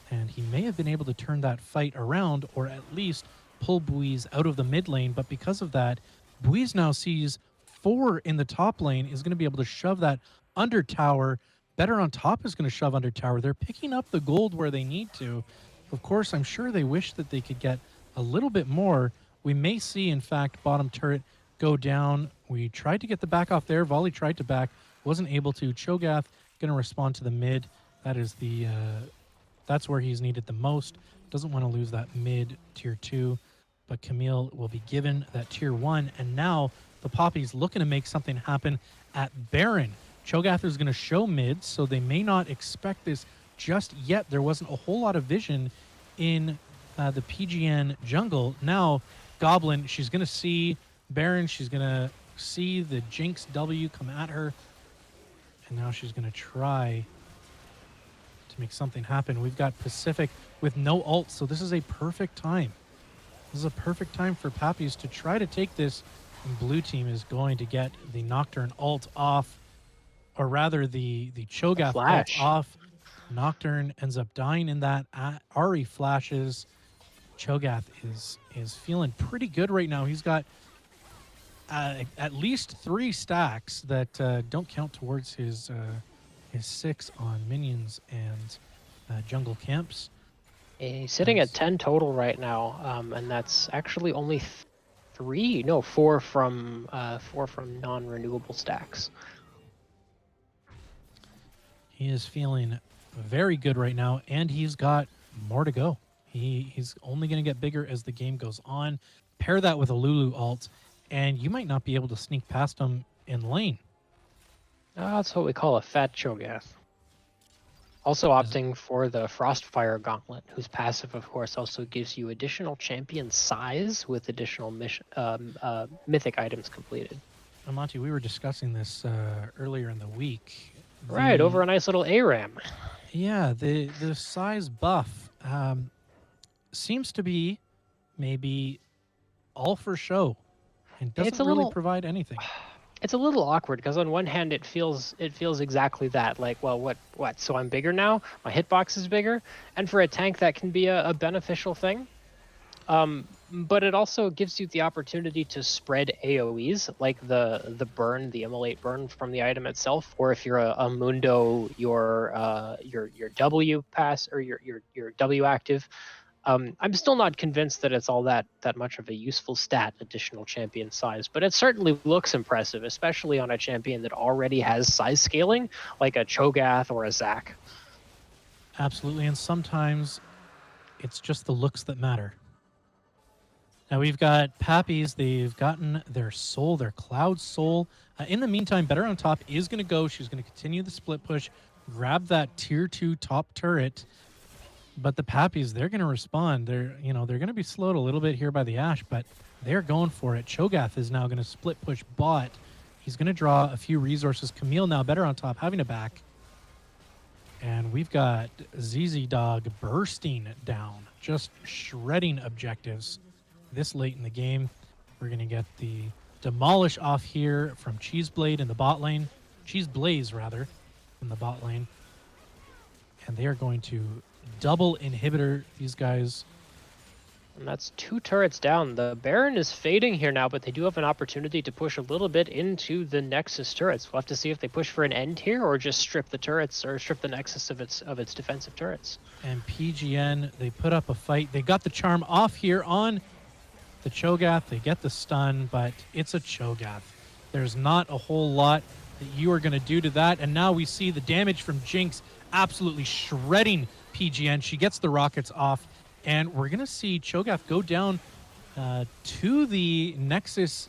and he may have been able to turn that fight around, or at least pull Buiz out of the mid lane. But because of that, Buiz now sees 4 in the top lane, is going to be able to shove that under tower. Better on top is going to shove under tower. They're picking up the gold where they need to. Of course, I'm sure they wish that they could get a little bit more. We may see, in fact, bottom turret go down. We tried to get the back off there. Volley tried to back, wasn't able to. Cho'Gath going to respond to the mid. That is the that's where he's needed the most. Doesn't want to lose that mid tier 2, but Camille will be given that tier 1. And now the Poppies looking to make something happen at Baron. Cho'Gath is going to show mid, so they may not expect this just yet. There wasn't a whole lot of vision in the PGN jungle. Now, Goblin, she's going to see Baron. She's going to see the Jinx W come at her. And now she's going to try to make something happen. We've got Pacific with no ult, so this is a perfect time. This is a perfect time for Papis to try to take this. And blue team is going to get the Nocturne ult off, or rather the Cho'Gath ult off. Nocturne ends up dying in that. Ari flashes. Cho'Gath is feeling pretty good right now. He's got at least 3 stacks that don't count towards his 6 on minions and jungle camps. He's sitting at 10 total right now, and that's actually only 4 from non-renewable stacks. He is feeling very good right now, and he's got more to go. He's only going to get bigger as the game goes on. Pair that with a Lulu ult, and you might not be able to sneak past him in lane. That's what we call a fat Cho'Gath. Also Is- opting for the Frostfire Gauntlet, whose passive, of course, also gives you additional champion size with additional mythic items completed. Monty, we were discussing this earlier in the week. Right, over a The nice little ARAM. Yeah, the size buff seems to be maybe all for show and It's doesn't a really little provide anything. it's a little awkward because on one hand it feels exactly that, like, well, what, so I'm bigger now, my hitbox is bigger, and for a tank that can be a beneficial thing. But it also gives you the opportunity to spread AoEs, like the burn, the immolate burn from the item itself, or if you're a Mundo, your W pass or your W active. I'm still not convinced that it's all that much of a useful stat, additional champion size, but it certainly looks impressive, especially on a champion that already has size scaling, like a Cho'Gath or a Zac. Absolutely, and sometimes it's just the looks that matter. Now we've got Papis. They've gotten their soul, their cloud soul. In the meantime, Better on top is going to go. She's going to continue the split push, grab that tier 2 top turret. But the Pappies, they're going to respond. They're going to be slowed a little bit here by the Ash, but they're going for it. Cho'Gath is now going to split push bot. He's going to draw a few resources. Camille now Better on top, having a back. And we've got ZZ Dog bursting down, just shredding objectives this late in the game. We're going to get the demolish off here from Cheeseblade in the bot lane. Cheese Blaze, rather, in the bot lane. And they are going to double inhibitor these guys. And that's 2 turrets down. The Baron is fading here now, but they do have an opportunity to push a little bit into the Nexus turrets. We'll have to see if they push for an end here or just strip the turrets or strip the Nexus of its defensive turrets. And PGN, they put up a fight. They got the charm off here on the Cho'Gath. They get the stun, but it's a Cho'Gath. There's not a whole lot that you are going to do to that. And now we see the damage from Jinx absolutely shredding PGN. She gets the rockets off, and we're going to see Cho'Gath go down to the Nexus,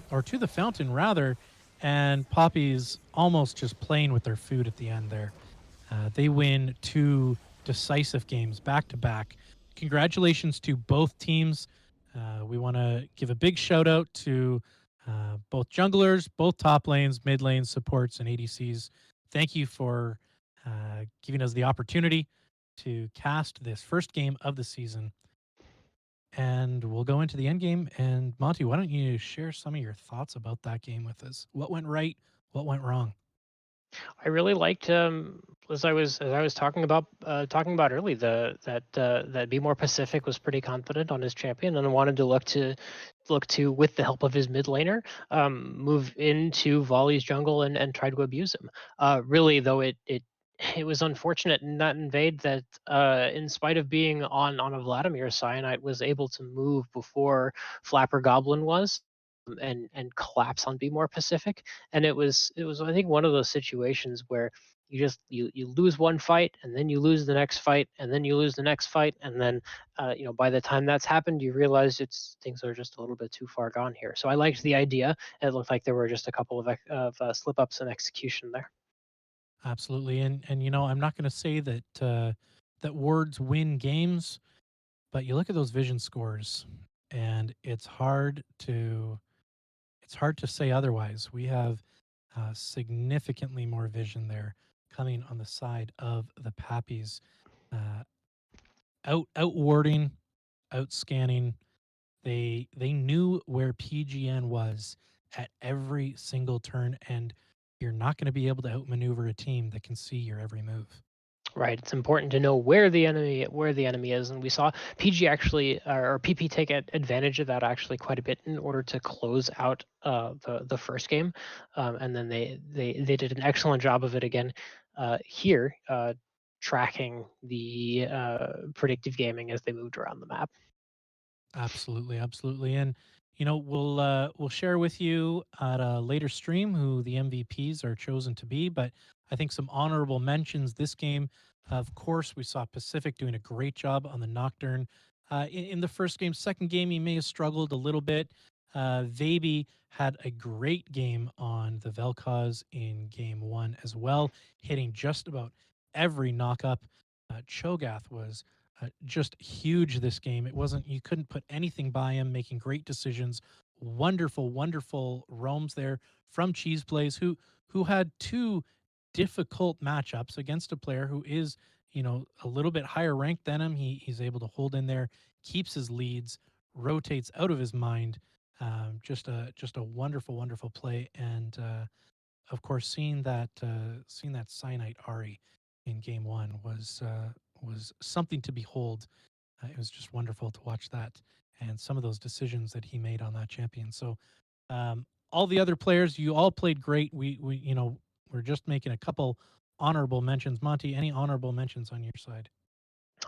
or to the fountain, rather, and Poppy's almost just playing with their food at the end there. They win 2 decisive games back to back. Congratulations to both teams. We want to give a big shout out to both junglers, both top lanes, mid lanes, supports, and ADCs. Thank you for giving us the opportunity to cast this first game of the season. And we'll go into the end game. And Monty, why don't you share some of your thoughts about that game with us? What went right? What went wrong? I really liked, as I was talking about early, that Be More Pacific was pretty confident on his champion and wanted to look to, with the help of his mid laner, move into Volley's jungle and try to abuse him. Really, though, it was unfortunate in that invade that, in spite of being on a Vladimir side, I was able to move before Flapper Goblin was, and collapse on Be More Pacific. And it was I think one of those situations where you lose one fight and then you lose the next fight and then you lose the next fight, and then by the time that's happened you realize it's things are just a little bit too far gone here. So I liked the idea. It looked like there were just a couple of slip ups in execution there. Absolutely, and I'm not going to say that words win games, but you look at those vision scores, and it's hard to say otherwise. We have significantly more vision there coming on the side of the Pappies, uh, outwarding, out scanning. They knew where PGN was at every single turn, and you're not going to be able to outmaneuver a team that can see your every move. Right. It's important to know where the enemy is, and we saw PG actually, or PP take advantage of that actually quite a bit in order to close out the first game, and then they did an excellent job of it again here, tracking the predictive gaming as they moved around the map. Absolutely, absolutely. And we'll share with you at a later stream who the MVPs are chosen to be, but I think some honorable mentions this game. Of course, we saw Pacific doing a great job on the Nocturne in the first game. Second game, he may have struggled a little bit. Vaby had a great game on the Vel'Koz in game 1 as well, hitting just about every knockup. Cho'Gath was just huge this game. It wasn't, you couldn't put anything by him, making great decisions. Wonderful, wonderful roams there from Cheese Plays, who had two difficult matchups against a player who is, a little bit higher ranked than him. He's able to hold in there, keeps his leads, rotates out of his mind. Just a wonderful, wonderful play, and of course, seeing that Cyanite Ari in game 1 was something to behold. It was just wonderful to watch that, and some of those decisions that he made on that champion. So, all the other players, you all played great. We're just making a couple honorable mentions. Monty, any honorable mentions on your side?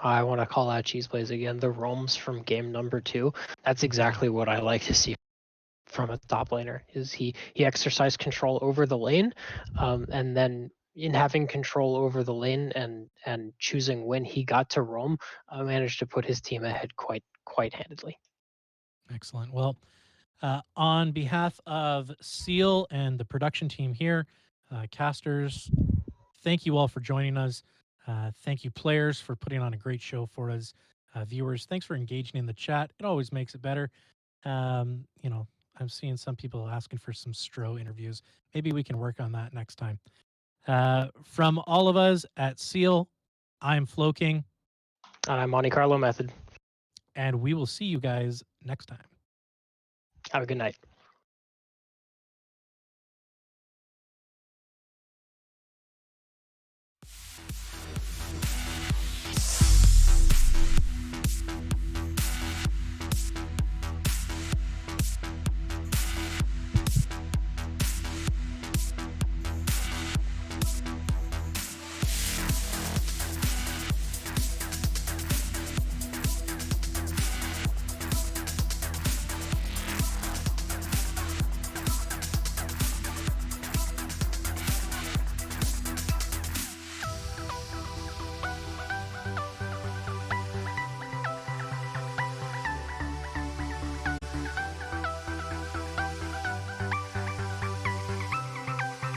I want to call out Cheese Plays again. The roams from game number 2. That's exactly what I like to see from a top laner. Is he exercised control over the lane, and then in having control over the lane and choosing when he got to roam, managed to put his team ahead quite handedly. Excellent. Well, on behalf of Seal and the production team here, casters, thank you all for joining us. Thank you, players, for putting on a great show for us. Viewers, thanks for engaging in the chat. It always makes it better. I'm seeing some people asking for some Stro interviews. Maybe we can work on that next time. From all of us at Seal, I'm Flo King. And I'm Monte Carlo Method. And we will see you guys next time. Have a good night.